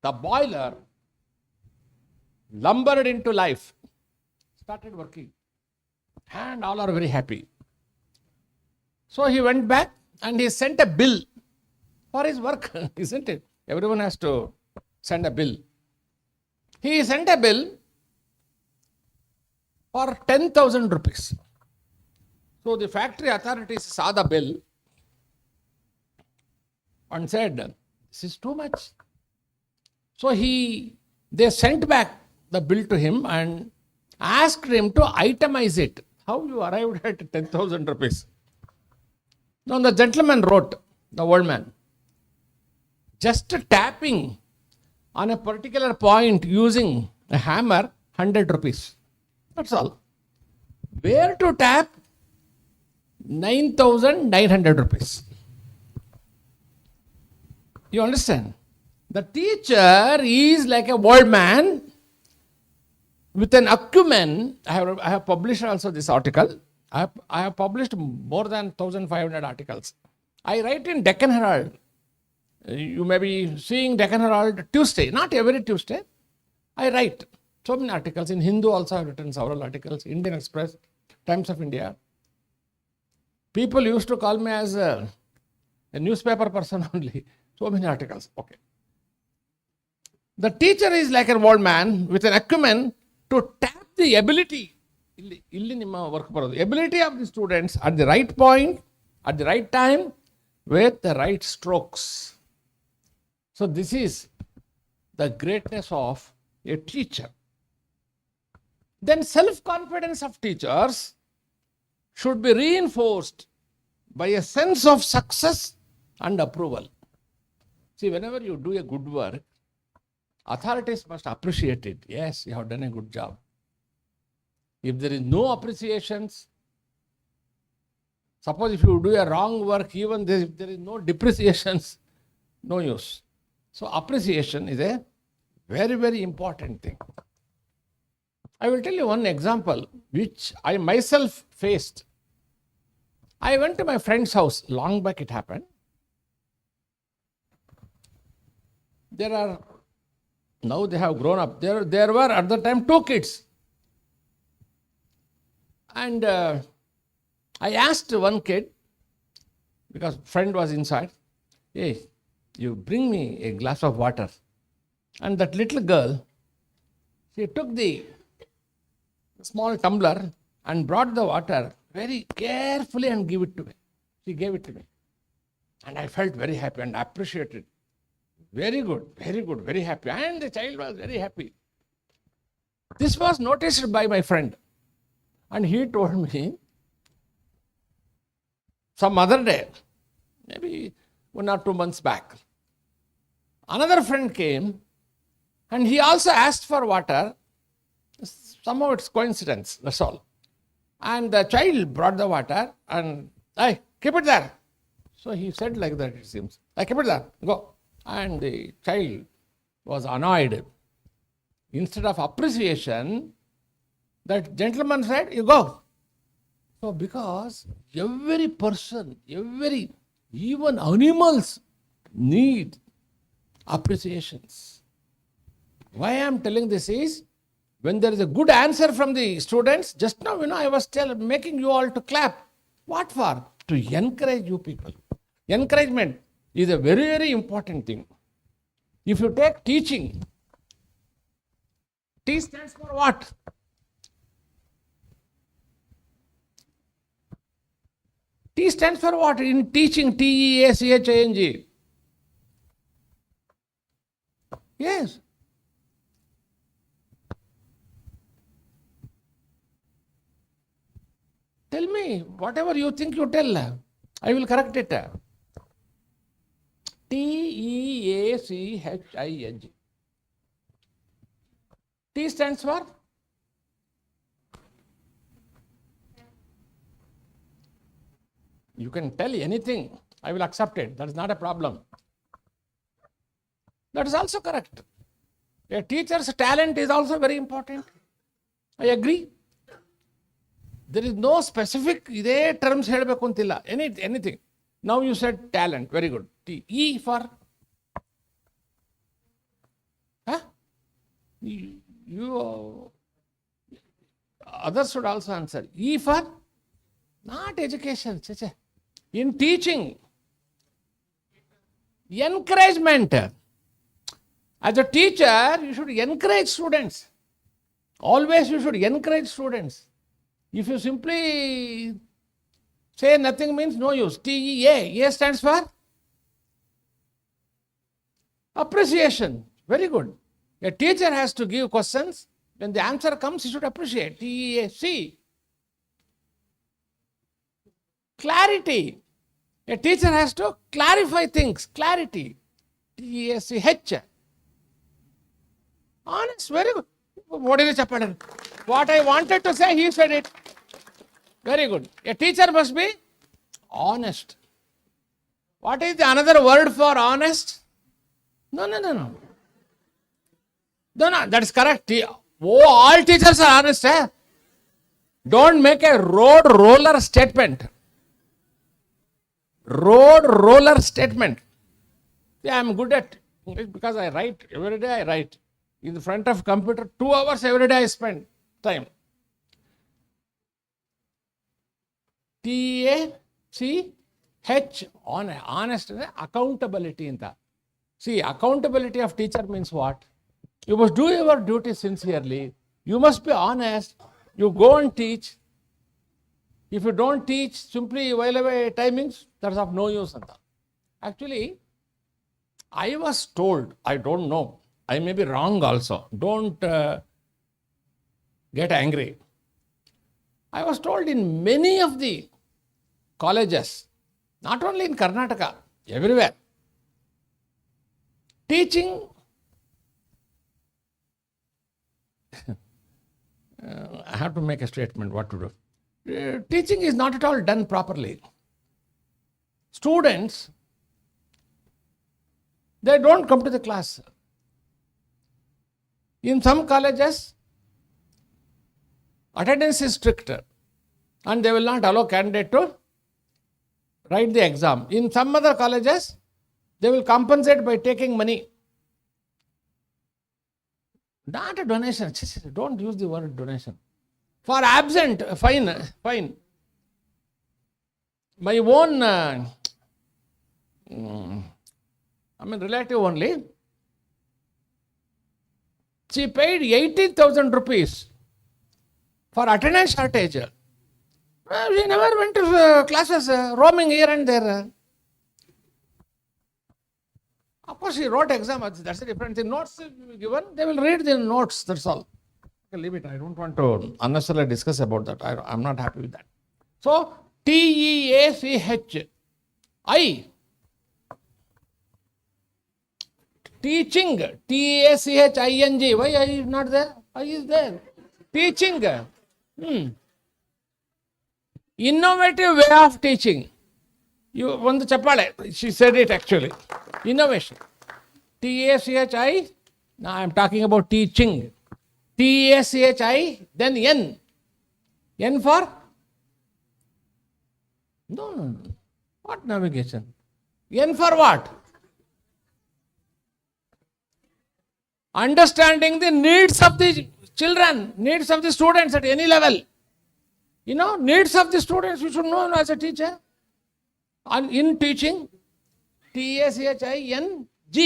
the boiler lumbered into life, started working, and all are very happy. So he went back and he sent a bill for his work, isn't it? Everyone has to send a bill. He sent a bill for 10,000 rupees. So the factory authorities saw the bill and said, this is too much. So they sent back the bill to him and asked him to itemize it. How you arrived at 10,000 rupees? Now the gentleman wrote, the old man, just tapping on a particular point using a hammer, 100 rupees. That's all. Where to tap? 9,900 rupees. You understand? The teacher is like a old man with an acumen. I have published also this article. I have published more than 1,500 articles. I write in Deccan Herald. You may be seeing Deccan Herald Tuesday, not every Tuesday. I write so many articles. In Hindu also I have written several articles. Indian Express, Times of India. People used to call me as a newspaper person only. So many articles. Okay. The teacher is like an old man with an acumen to tap the ability of the students at the right point, at the right time, with the right strokes. So this is the greatness of a teacher. Then self-confidence of teachers should be reinforced by a sense of success and approval. See, whenever you do a good work, authorities must appreciate it. Yes, you have done a good job. If there is no appreciations, suppose if you do a wrong work, even if there is no depreciations, no use. So appreciation is a very, very important thing. I will tell you one example which I myself faced. I went to my friend's house, long back it happened. Now they have grown up. There were at the time 2 kids. And I asked one kid, because friend was inside, hey, you bring me a glass of water. And that little girl, she took the small tumbler and brought the water very carefully and gave it to me. She gave it to me. And I felt very happy and appreciated. Very good, very happy. And the child was very happy. This was noticed by my friend. And he told me, some other day, maybe 1 or 2 months back, another friend came And he also asked for water. Somehow it's coincidence, that's all. And the child brought the water and, hey, keep it there. So he said like that, it seems. I keep it there, go. And the child was annoyed. Instead of appreciation, that gentleman said, you go. So because every person, even animals need appreciations. Why I am telling this is, when there is a good answer from the students, just now, I was making you all to clap. What for? To encourage you people. Encouragement is a very, very important thing. If you take teaching, T stands for what? T stands for what? In teaching, T-E-A-C-H-I-N-G. Yes. Tell me, whatever you think you tell. I will correct it. T-E-A-C-H-I-N-G. T stands for? You can tell anything. I will accept it. That is not a problem. That is also correct. A teacher's talent is also very important. I agree. There is no specific terms anything. Now you said talent. Very good. T. E for? Huh? You others should also answer. E for? Not education. In teaching, encouragement. As a teacher, you should encourage students. Always you should encourage students. If you simply say nothing, means no use. T-E-A. A stands for? Appreciation. Very good. A teacher has to give questions. When the answer comes, he should appreciate. T-E-A-C. Clarity. A teacher has to clarify things. Clarity. T-E-A-C-H. Honest. Very good. What is it? What I wanted to say, he said it. Very good. A teacher must be honest. What is the another word for honest? No. No, that is correct. All teachers are honest. Don't make a road roller statement. Road roller statement. Yeah, I am good at it because I write. Every day I write. In the front of computer, 2 hours every day I spend time. T-A-C-H, honest, accountability in that. See, accountability of teacher means what? You must do your duty sincerely. You must be honest. You go and teach. If you don't teach, simply while away timings, that's of no use. Actually, I was told, I don't know, I may be wrong also. Don't get angry. I was told in many of the colleges, not only in Karnataka, everywhere, teaching, I have to make a statement what to do. Teaching is not at all done properly. Students, they don't come to the class. In some colleges, attendance is stricter and they will not allow candidate to write the exam. In some other colleges, they will compensate by taking money. Not a donation. Don't use the word donation. For absent, fine. My own, relative only, she paid 18,000 rupees for attendance shortage. She never went to classes, roaming here and there. Of course, she wrote exam, that's a different thing. Notes given, they will read the notes, that's all. Okay, leave it, I don't want to unnecessarily discuss about that. I'm not happy with that. So, T-E-A-C-H. I. Teaching. T-A-C-H-I-N-G. Why I is not there? I is there. Teaching. Innovative way of teaching. You want the chapale. She said it actually. Innovation. T-A-C-H-I. Now I am talking about teaching. T-A-C-H-I. Then N. N for? No. What navigation? N for what? Understanding the needs of the children, needs of the students at any level. Needs of the students you should know as a teacher. And in teaching, T-A-C-H-I-N-G.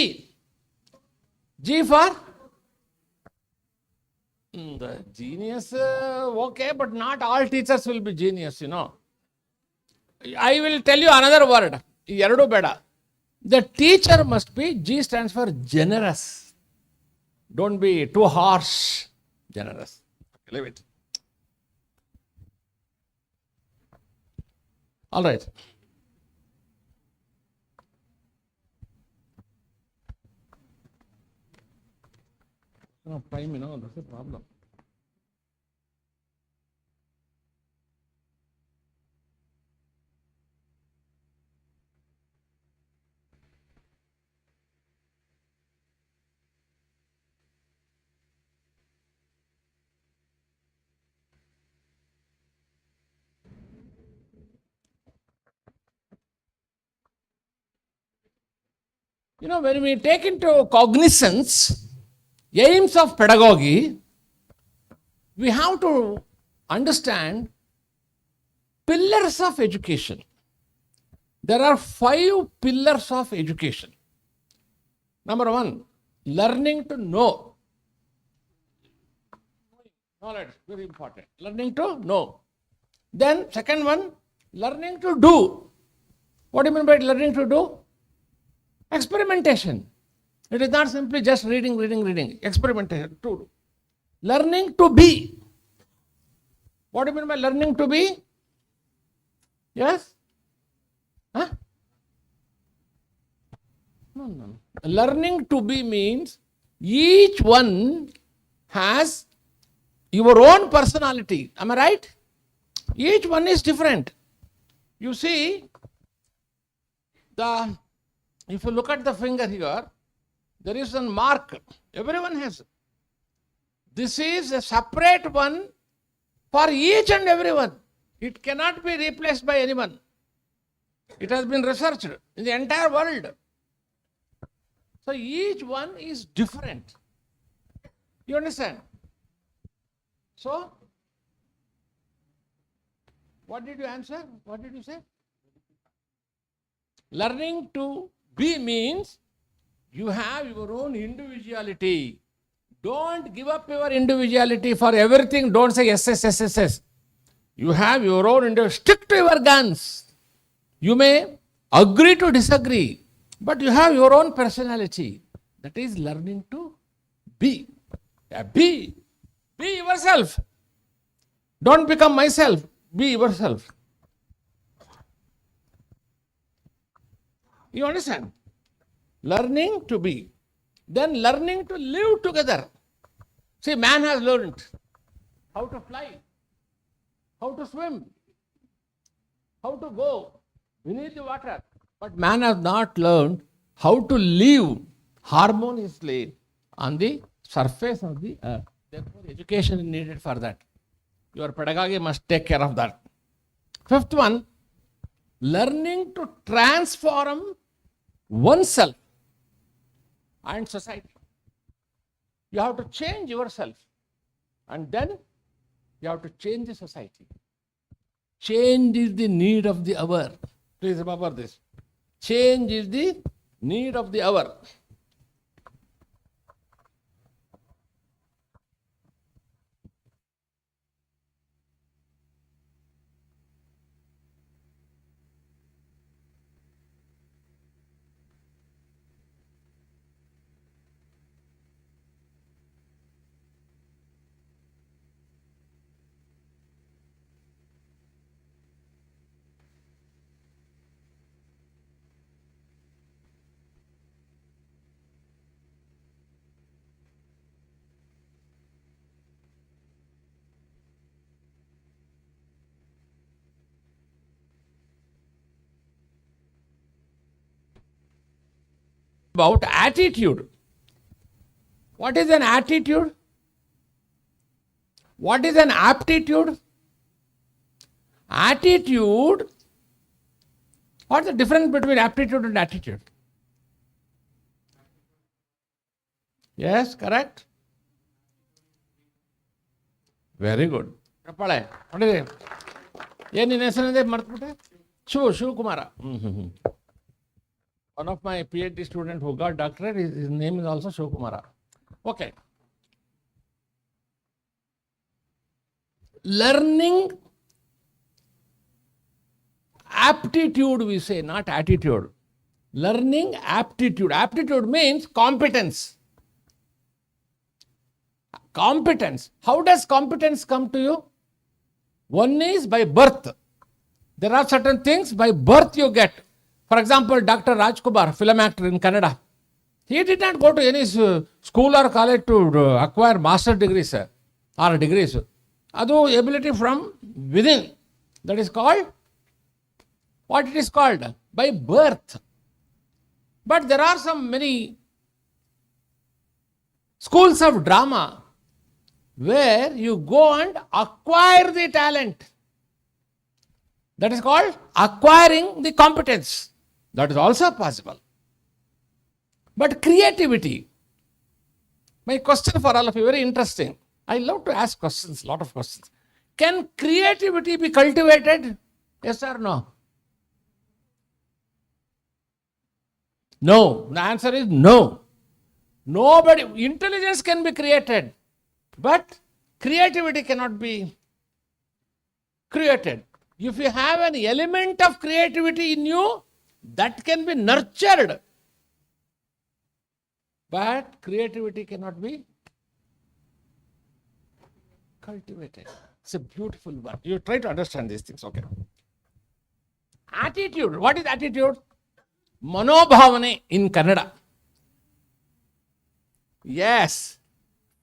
G for? The genius, okay, but not all teachers will be genius, I will tell you another word. Eradu beda. The teacher must be, G stands for generous. Don't be too harsh. Generous. Leave it. All right. No time, that's a problem. When we take into cognizance aims of pedagogy, we have to understand pillars of education. There are 5 pillars of education. Number 1, learning to know. Knowledge, very important. Learning to know. Then second one, learning to do. What do you mean by learning to do? Experimentation. It is not simply just reading. Experimentation. To do. Learning to be. What do you mean by learning to be? Yes? Huh? No. Learning to be means each one has your own personality. Am I right? Each one is different. You see, if you look at the finger here, there is a mark. Everyone has. This is a separate one for each and everyone. It cannot be replaced by anyone. It has been researched in the entire world. So each one is different. You understand? So, what did you answer? What did you say? Learning to be means you have your own individuality. Don't give up your individuality for everything. Don't say yes. You have your own individuality. Stick to your guns. You may agree to disagree, but you have your own personality. That is learning to be. Be yourself. Don't become myself. Be yourself. You understand? Learning to be. Then learning to live together. See, man has learned how to fly, how to swim, how to go beneath the water. But man has not learned how to live harmoniously on the surface of the earth. Therefore, education is needed for that. Your pedagogy must take care of that. 5th one, learning to transform oneself and society. You have to change yourself and then you have to change the society. Change is the need of the hour. Please remember this. Change is the need of the hour. about attitude. What is an attitude? What is an aptitude? Attitude. What's the difference between aptitude and attitude? Yes, correct? Very good. What is it? ಏನು ನಿನ್ನ ಹೆಸರಿದೆ ಮರ್ತುಬಿಟ್ಟೆ? Shivakumara. One of my PhD student who got doctorate, his name is also Shivakumara. Okay. Learning aptitude, we say, not attitude. Learning aptitude. Aptitude means competence. Competence. How does competence come to you? One is by birth. There are certain things by birth you get. For example, Dr. Rajkumar, film actor in Canada. He did not go to any school or college to acquire master degrees or degrees. Adu ability from within. That is called, what it is called? By birth. But there are some many schools of drama where you go and acquire the talent. That is called acquiring the competence. That is also possible. But creativity. My question for all of you, very interesting. I love to ask questions, lot of questions. Can creativity be cultivated? Yes or no? No. The answer is no. Nobody. Intelligence can be created, but creativity cannot be created. If you have an element of creativity in you, that can be nurtured. But creativity cannot be cultivated. It's a beautiful word. You try to understand these things, okay? Attitude. What is attitude? Manobhavane in Kannada. Yes.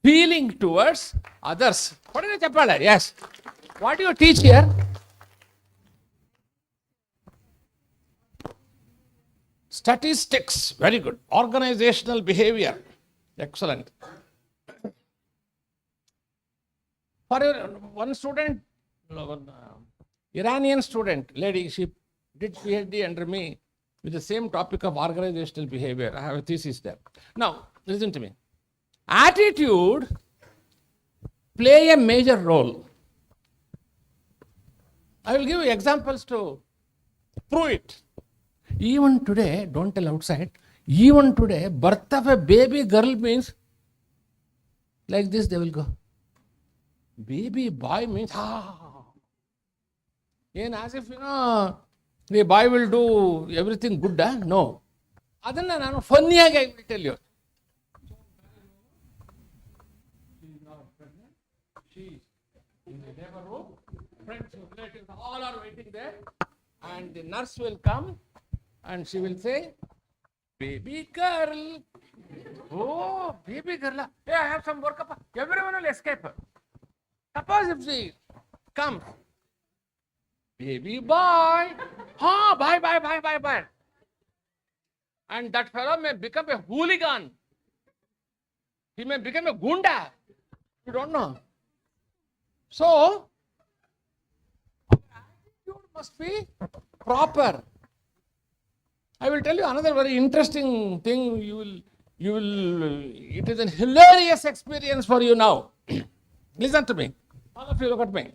Feeling towards others. What is it? Yes. What do you teach here? Statistics. Very good. Organizational behavior. Excellent. For one student, Iranian student, lady, she did PhD under me with the same topic of organizational behavior. I have a thesis there. Now, listen to me. Attitude play a major role. I will give you examples to prove it. Even today, don't tell outside, even today, birth of a baby girl means like this they will go. Baby boy means, as if, the boy will do everything good, no. Adanna nanu funnyagi I will tell you. She is now pregnant. She is in the labor room. Friends, relatives, all are waiting there. And the nurse will come and she will say, baby girl. Oh, baby girl. Hey, I have some work. Everyone will escape. Suppose if she comes, baby boy. Bye. And that fellow may become a hooligan. He may become a gunda. You don't know. So, attitude must be proper. I will tell you another very interesting thing. It is a hilarious experience for you now. Listen to me. All of you look at me.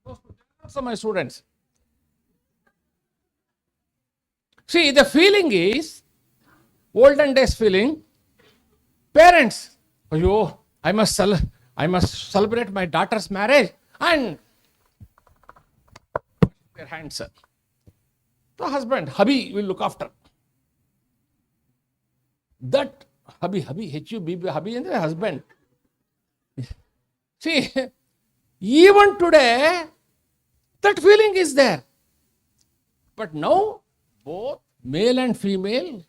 Those are my students. See, the feeling is, olden days feeling, parents, I must celebrate my daughter's marriage and their hands up. The husband, hubby will look after. That hubby, H-U-B-B, hubby and the husband. See, even today, that feeling is there. But now, both male and female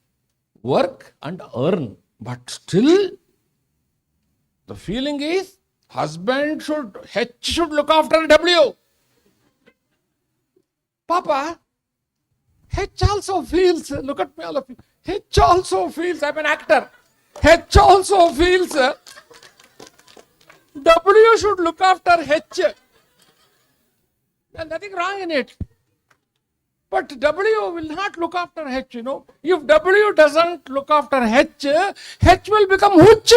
work and earn. But still, the feeling is, husband should look after W. Papa, H also feels, look at me all of you, H also feels, I'm an actor. H also feels W should look after H. There's nothing wrong in it. But W will not look after H, If W doesn't look after H, H will become Hooch.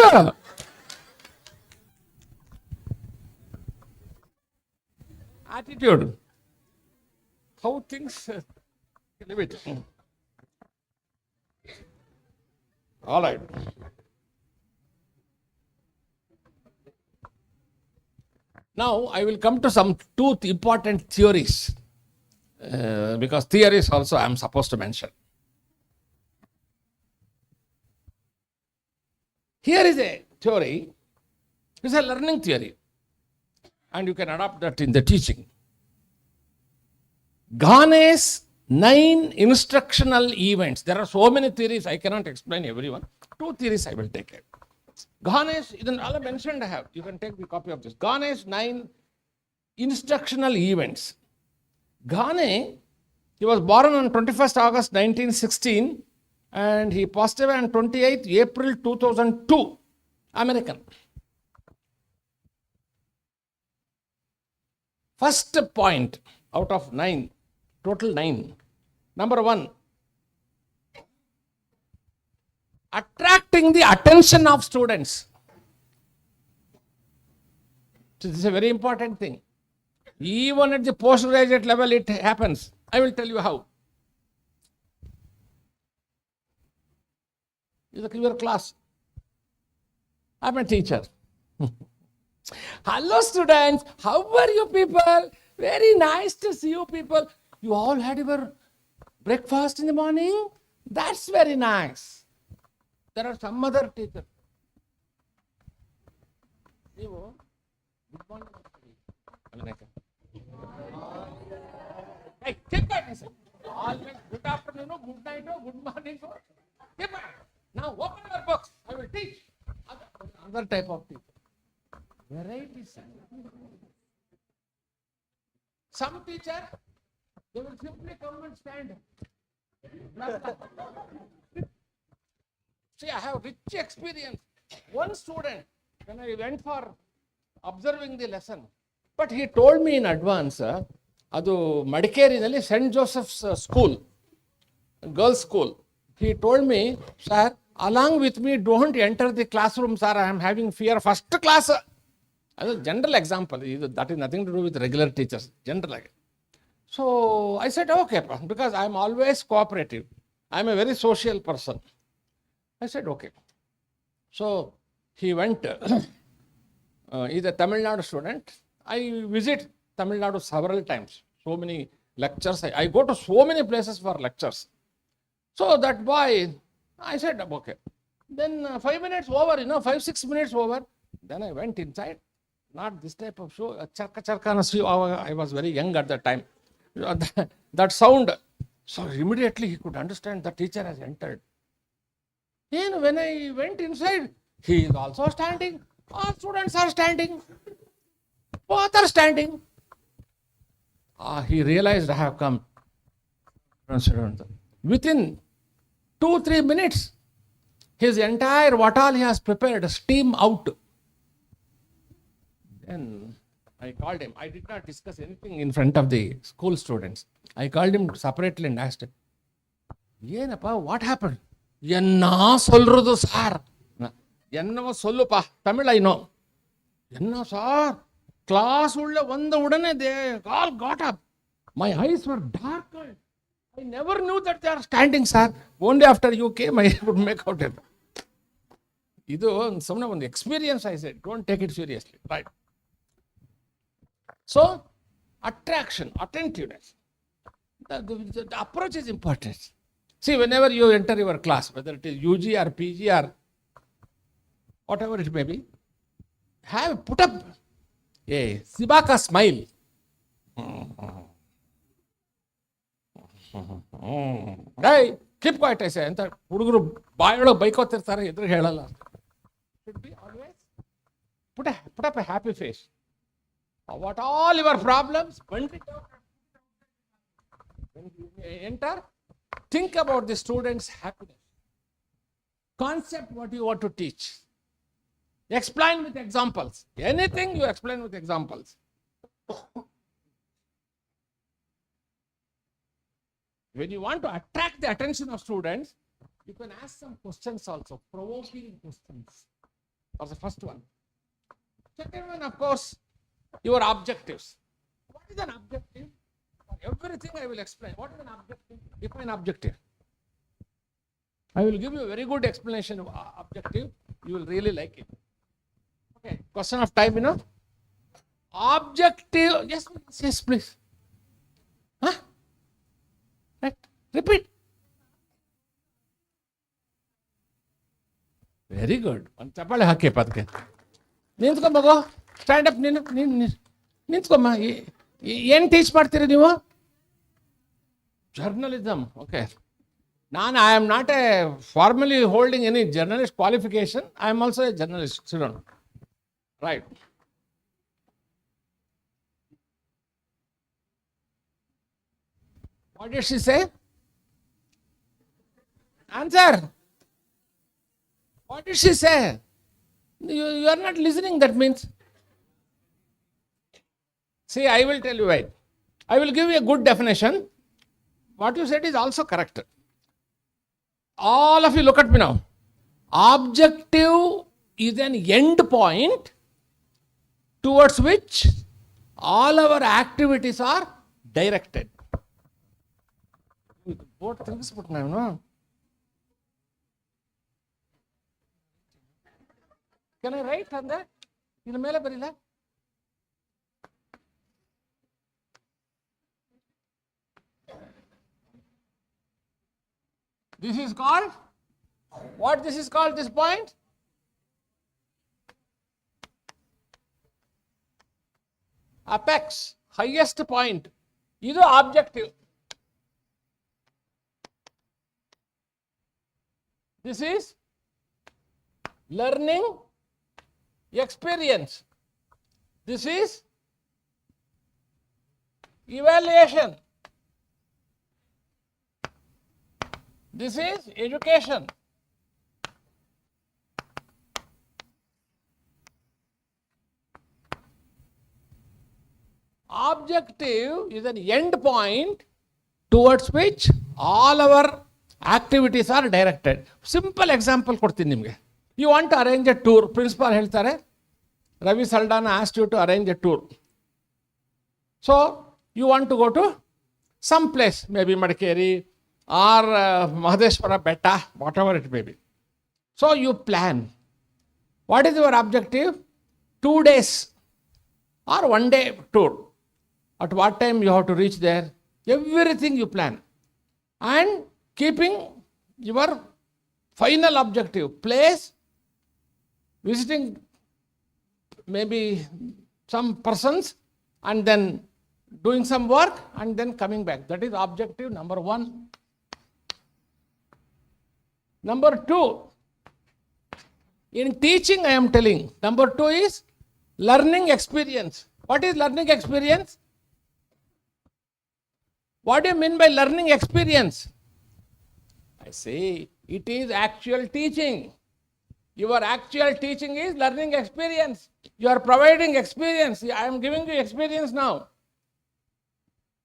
Attitude. How things leave it. All right. Now I will come to some two important theories. Because theories also I am supposed to mention. Here is a theory. It's a learning theory. And you can adopt that in the teaching. Gane's 9 instructional events. There are so many theories, I cannot explain everyone. 2 theories I will take it. Gane's, ಇದನ್ನು all mentioned I have. You can take the copy of this. Gane's 9 instructional events. Gane, he was born on 21st August 1916 and he passed away on 28th April 2002. American. First point out of 9, total 9. Number 1, attracting the attention of students. So this is a very important thing. Even at the postgraduate level, it happens. I will tell you how. It's a clear class. I'm a teacher. Hello students, how are you people? Very nice to see you people. You all had your breakfast in the morning? That's very nice. There are some other teachers. Good morning. Hey, keep quiet. Always good afternoon, good night, good morning. Keep quiet. Now open your books. I will teach. Other type of teacher. Varieties. Some teacher, they will simply come and stand. See, I have rich experience. One student, when I went for observing the lesson, but he told me in advance, ಅದು ಮಡಿಕೇರಿನಲ್ಲಿ saint Joseph's school, girls school. He told me, sir, along with me, don't enter the classroom, sir. I am having fear. First class. As a general example, that is nothing to do with regular teachers. General. So I said, okay, because I am always cooperative. I am a very social person. I said, okay. So he went. He's a Tamil Nadu student. I visit Tamil Nadu several times. So many lectures. I go to so many places for lectures. So that boy, I said, okay. Then 5 minutes over, 5-6 minutes over. Then I went inside. Not this type of show. Charka charka na show. I was very young at that time. That sound. So immediately he could understand the teacher has entered. And when I went inside, he is also standing. All students are standing. Both are standing. He realized I have come. Within 2-3 minutes, his entire what all he has prepared, steam out. Then I called him. I did not discuss anything in front of the school students. I called him separately and asked him, Yenappa, what happened? Yenna solrudu sir. Yenna sollupa. Tamil I know. Yenna sir. Class ulla vanda udane they all got up. My eyes were darkened. I never knew that they are standing, sir. Only after you came, I could make out it. Idu samna one experience, I said. Don't take it seriously. Right. So, attraction, attentiveness. The approach is important. See, whenever you enter your class, whether it is UG or PG or whatever it may be, put up a Sibaka smile. Hey, keep quiet, I say. ಅಂತ ಹುಡುಗರು ಬಾಯೊಳಗೆ ಬೈಕೋತಿರ್ತಾರೆ, ಎದುರು ಹೇಳಲ್ಲ. Should be always put up a happy face. What all your problems, when you enter, think about the students' happiness. concept what you want to teach. Explain with examples. Anything you explain with examples. When you want to attract the attention of students, you can ask some questions also, provoking questions. That's the first one. Second one, of course, your objectives. What is an objective? For everything I will explain. What is an objective? Define objective. I will give you a very good explanation of objective. You will really like it. Okay, question of time, Objective, yes, please. Huh? Right, repeat. Very good. ಒಂದು ಚಪ್ಪಾಳೆ ಹಾಕಿ ಅದಕ್ಕೆ. ನಿಂತ್ಕೊ ಮಗು, stand up. ನಿಂತ್ಕೊಮ್ಮ. ಏನು teach ಮಾಡ್ತೀರಿ ನೀವು? Journalism. Okay. I am not formally holding any journalist qualification. I am also a journalist. Sit down. Right. What did she say? Answer. What did she say? You are not listening, that means. See, I will tell you why. I will give you a good definition. What you said is also correct. All of you look at me now. Objective is an end point towards which all our activities are directed. Board ತೆಗೆಸ್ಬಿಟ್ಟು ನಾನು. Can I write on that? ಇದ್ರ ಮೇಲೆ ಬರಿಲ್ಲ. This is called, what this is called, this point? Apex, highest point. This is objective. This is learning experience. This is evaluation. This is education. Objective is an end point towards which all our activities are directed. Simple example ಕೊಡ್ತೀನಿ ನಿಮಗೆ. You want to arrange a tour. Principal ಹೇಳ್ತಾರೆ, Ravi Saldana asked you to arrange a tour. So, you want to go to some place, maybe Madikeri or Mahadeshwara Betta, whatever it may be. So, you plan. What is your objective? 2 days or 1 day tour. At what time you have to reach there? Everything you plan. And keeping your final objective, place, visiting maybe some persons, and then doing some work, and then coming back. That is objective number 1. Number 2, in teaching I am telling, number 2 is learning experience. What is learning experience? What do you mean by learning experience? I say it is actual teaching. Your actual teaching is learning experience. You are providing experience. I am giving you experience now.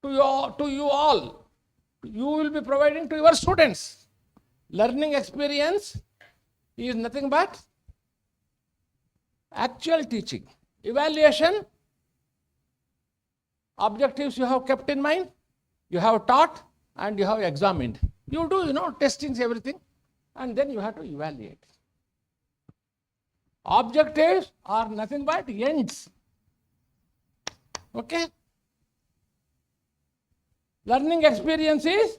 To you all. You will be providing to your students. Learning experience is nothing but actual teaching. Evaluation, objectives you have kept in mind, you have taught and you have examined. You do, testings, everything, and then you have to evaluate. Objectives are nothing but ends. Okay? Learning experience is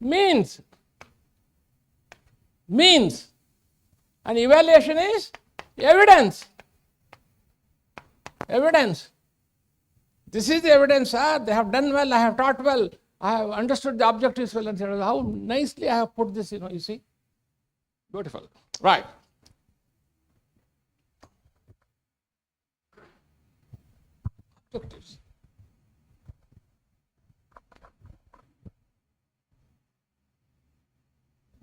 means. And evaluation is evidence. This is the evidence. They have done well, I have taught well, I have understood the objectives well, and how nicely I have put this, you see. Beautiful. Right. Objectives.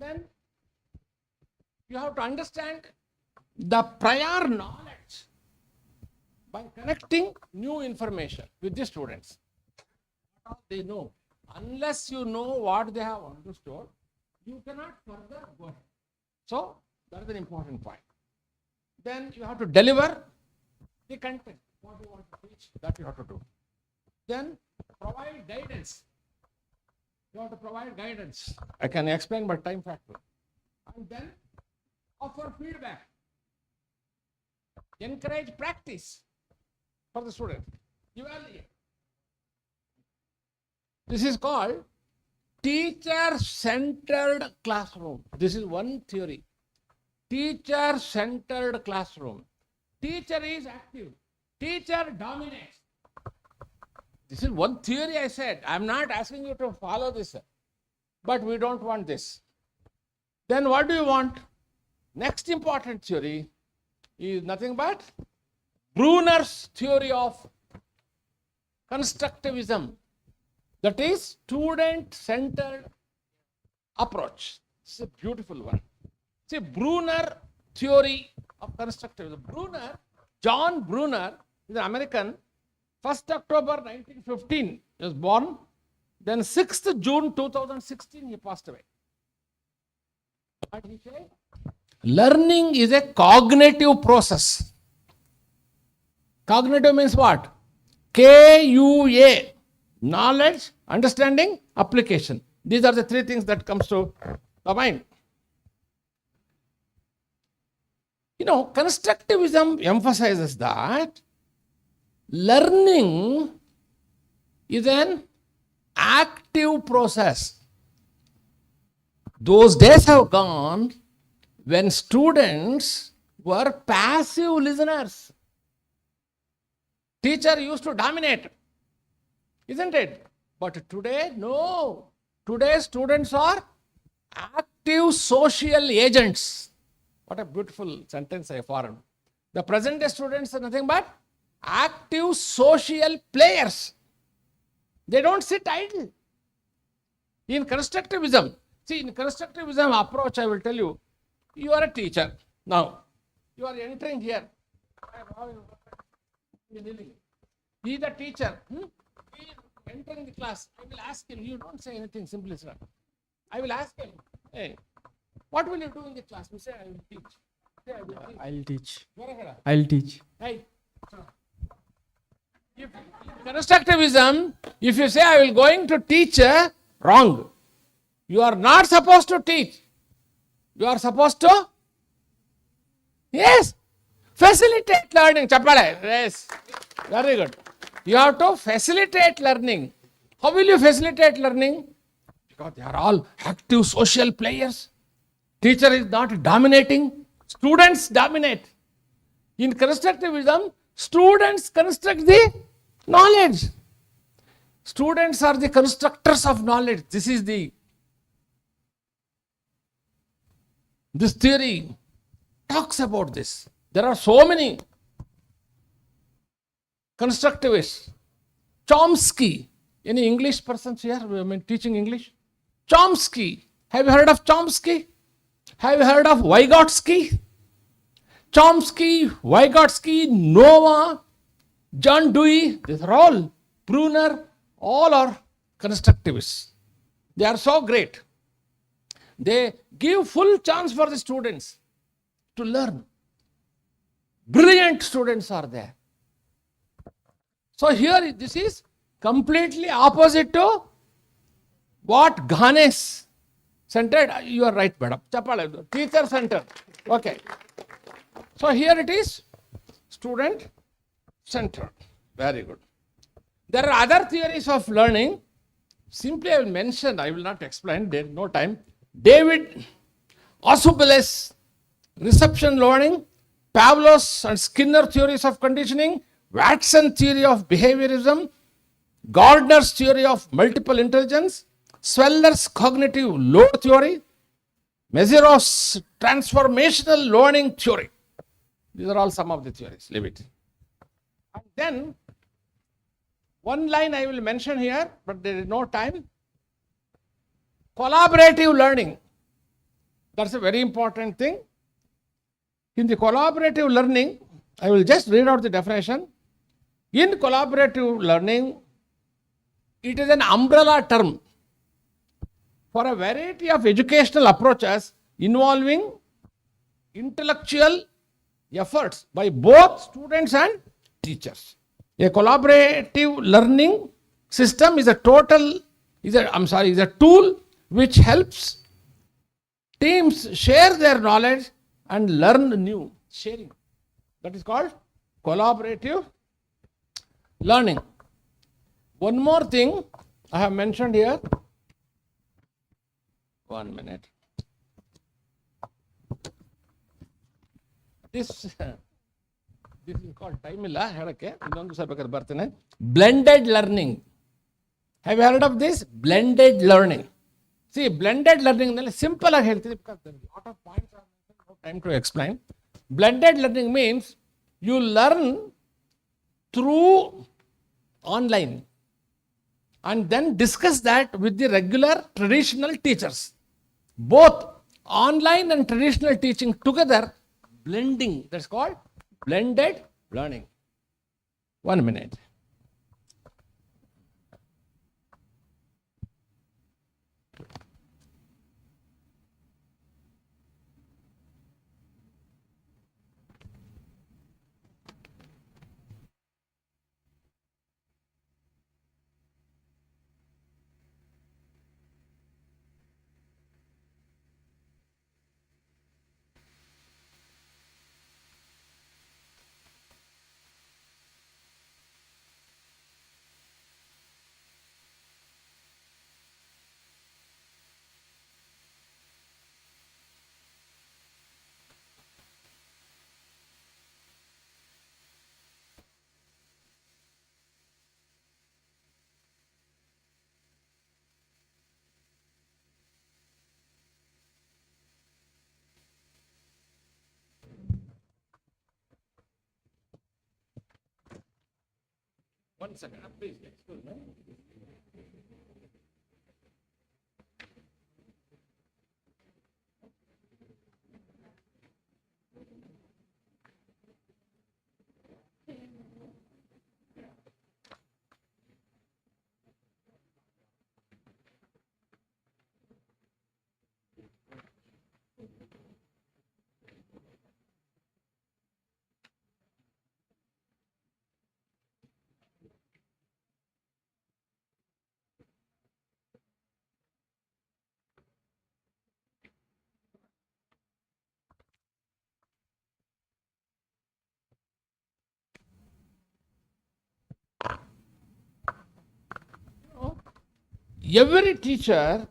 Then You have to understand the prior knowledge by connecting new information with the students. What all they know. Unless you know what they have understood, you cannot further go ahead. So, that is an important point. Then you have to deliver the content, what you want to teach, that you have to do. Then provide guidance. You have to provide guidance. I can explain, but time factor. And then offer feedback. Encourage practice for the student. Evaluate. This is called teacher-centered classroom. This is one theory. Teacher-centered classroom. Teacher is active. Teacher dominates. This is one theory I said. I am not asking you to follow this. But we don't want this. Then what do you want? Next important theory is nothing but Bruner's theory of constructivism. That is student-centered approach. It's a beautiful one. See, Bruner theory of constructivism. John Bruner is an American. 1st October 1915 he was born. Then 6th June 2016 he passed away. What he said? Learning is a cognitive process. Cognitive means what? K-U-A. Knowledge, understanding, application. These are the three things that comes to the mind. Constructivism emphasizes that learning is an active process. Those days have gone when students were passive listeners. Teacher used to dominate, isn't it? But today, no. Today students are active social agents. What a beautiful sentence I formed. The present day students are nothing but active social players. They don't sit idle. In constructivism approach, I will tell you, you are a teacher. Now, you are entering here. He is the teacher. He is entering the class. I will ask him. You don't say anything, simply sir. I will ask him, hey, what will you do in the class? You say, I will teach. Say, I will teach. I'll teach. Varagada. I'll teach. Hey. If constructivism, if you say, I will going to teach, wrong. You are not supposed to teach. You are supposed to, yes, facilitate learning. Chappale. Yes. Very good. You have to facilitate learning. How will you facilitate learning? Because they are all active social players. Teacher is not dominating. Students dominate. In constructivism, students construct the knowledge. Students are the constructors of knowledge. This theory talks about this. There are so many constructivists. Chomsky. Any English persons here? I mean, teaching English? Chomsky. Have you heard of Chomsky? Have you heard of Vygotsky? Chomsky, Vygotsky, Noah, John Dewey, these are all, Bruner, all are constructivists. They are so great. They give full chance for the students to learn. Brilliant students are there. So here, this is completely opposite to what Ganesh centered. You are right, madam. Chapala, teacher centered. Okay. So here it is student centered. Very good. There are other theories of learning. Simply I will mention, I will not explain, there is no time. David Ausubel's reception learning, Pavlov's and Skinner theories of conditioning, Watson theory of behaviorism, Gardner's theory of multiple intelligence, Sweller's cognitive load theory, Meziero's transformational learning theory. These are all some of the theories. Leave it. And then, one line I will mention here, but there is no time. Collaborative learning. That's a very important thing. In the collaborative learning, I will just read out the definition. In collaborative learning, it is an umbrella term for a variety of educational approaches involving intellectual efforts by both students and teachers. A collaborative learning system is a tool which helps teams share their knowledge and learn new. Sharing. That is called collaborative learning. One more thing I have mentioned here. 1 minute. This is called time illa hedakke innondu sabekadu bartene. Blended learning. Have you heard of this? Blended learning. See, blended learning nalli simple agi heltini because there is a lot of points are mentioned, no time to explain. Blended learning means you learn through online and then discuss that with the regular traditional teachers. Both online and traditional teaching together, blending, that's called blended learning. 1 minute. One second, please, excuse me. Every teacher,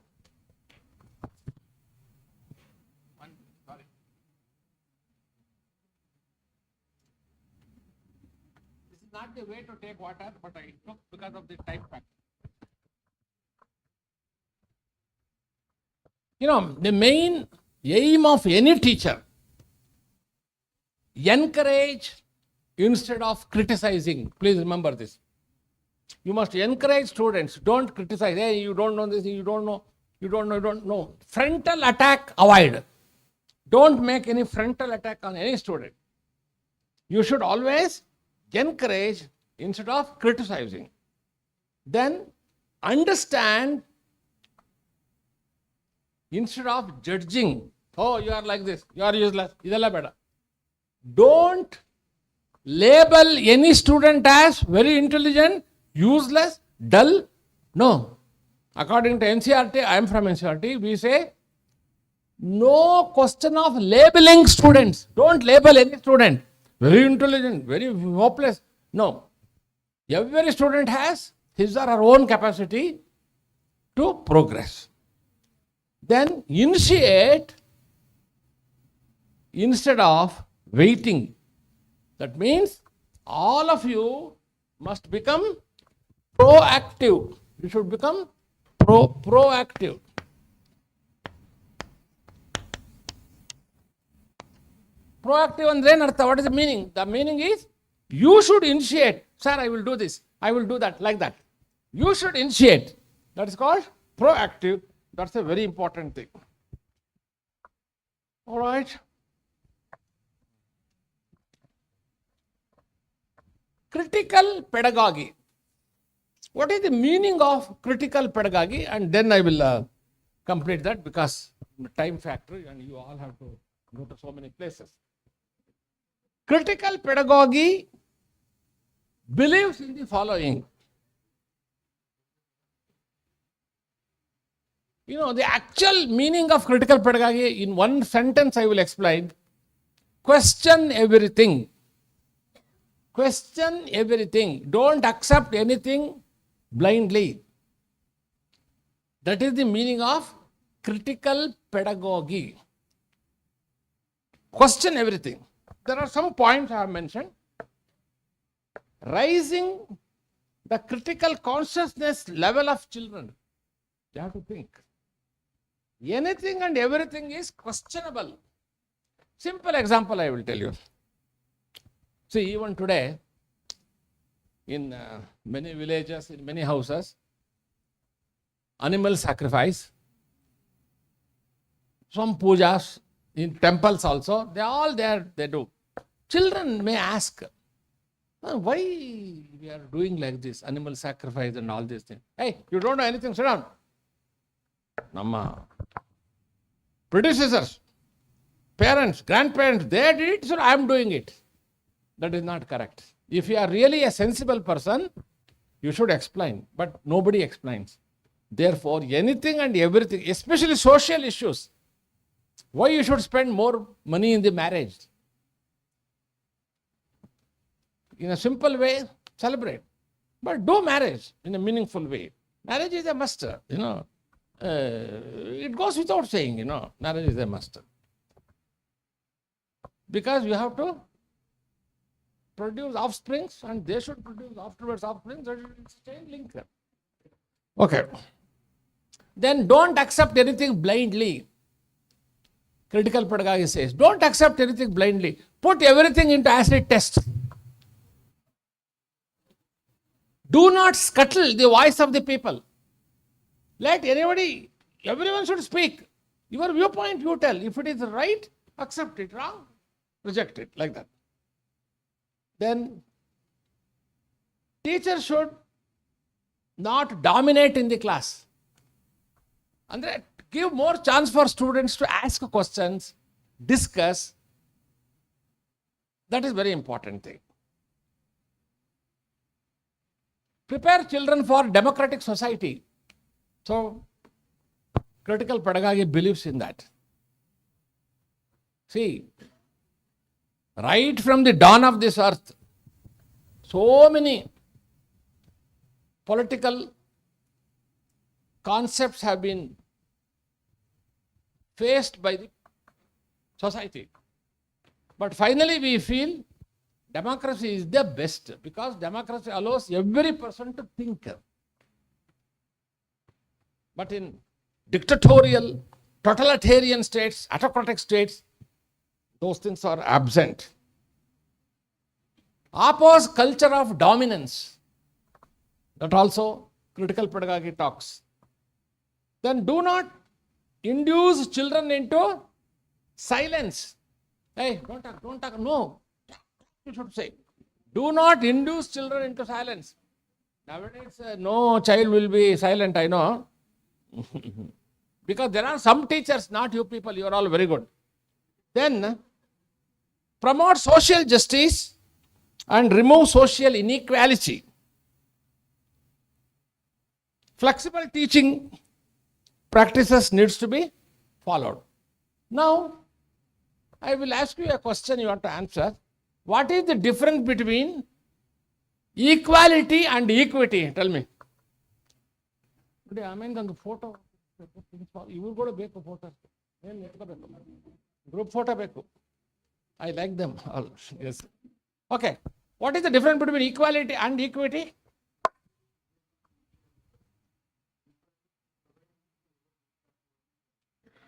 this is not the way to take water, but I took because of the time factor. The main aim of any teacher, encourage instead of criticizing. Please remember this. You must encourage students. Don't criticize. Hey, you don't know this, you don't know. Frontal attack, avoid. Don't make any frontal attack on any student. You should always encourage instead of criticizing. Then understand instead of judging. Oh, you are like this, you are useless. Idella beda. Don't label any student as very intelligent, useless, dull. No. According to NCERT, I am from NCERT, we say no question of labeling students. Don't label any student very intelligent, very hopeless. No. Every student has his or her own capacity to progress. Then initiate instead of waiting. That means all of you must become proactive. You should become proactive. Proactive and then artha. What is the meaning? The meaning is you should initiate. Sir, I will do this. I will do that, like that. You should initiate. That is called proactive. That's a very important thing. All right. Critical pedagogy. What is the meaning of critical pedagogy? And then I will complete that because time factor and you all have to go to so many places. Critical pedagogy believes in the following. The actual meaning of critical pedagogy in one sentence I will explain. Question everything. Question everything. Don't accept anything blindly. That is the meaning of critical pedagogy. Question everything. There are some points I have mentioned. Raising the critical consciousness level of children. You have to think. Anything and everything is questionable. Simple example I will tell you. See, even today, in many villages, in many houses, animal sacrifice, some pujas, in temples also, they are all there, they do. Children may ask, why we are doing like this, animal sacrifice and all these things. Hey, you don't know anything, sit down. Namma. Predecessors, parents, grandparents, they did it, so I am doing it. That is not correct. If you are really a sensible person, you should explain, but nobody explains. Therefore, anything and everything, especially social issues, why you should spend more money in the marriage? In a simple way, celebrate. But do marriage in a meaningful way. Marriage is a must, it goes without saying, marriage is a must. Because you have to produce offsprings and they should produce afterwards offsprings, that is a chain link. Okay. Then don't accept anything blindly. Critical pedagogy says, don't accept anything blindly. Put everything into acid test. Do not scuttle the voice of the people. Let everyone should speak. Your viewpoint you tell. If it is right, accept it. Wrong, reject it, like that. Then, teacher should not dominate in the class. And give more chance for students to ask questions, discuss. That is very important thing. Prepare children for democratic society. So, critical pedagogy believes in that. See, right from the dawn of this earth, so many political concepts have been faced by the society. But finally we feel democracy is the best because democracy allows every person to think. But in dictatorial, totalitarian states, autocratic states, those things are absent. Oppose culture of dominance. That also critical pedagogy talks. Then do not induce children into silence. Hey, don't talk. No. You should say. Do not induce children into silence. Nowadays, no child will be silent, I know. Because there are some teachers, not you people, you are all very good. Then, promote social justice and remove social inequality. Flexible teaching practices needs to be followed. Now, I will ask you a question you have to answer. What is the difference between equality and equity? Tell me. ಒಂದು photo ಇವ್ರು ಕೂಡ ಬೇಕು photo ಏನು ಎತ್ಕೋಬೇಕು group photo ಬೇಕು I like dum all yes okay what is the difference between equality and equity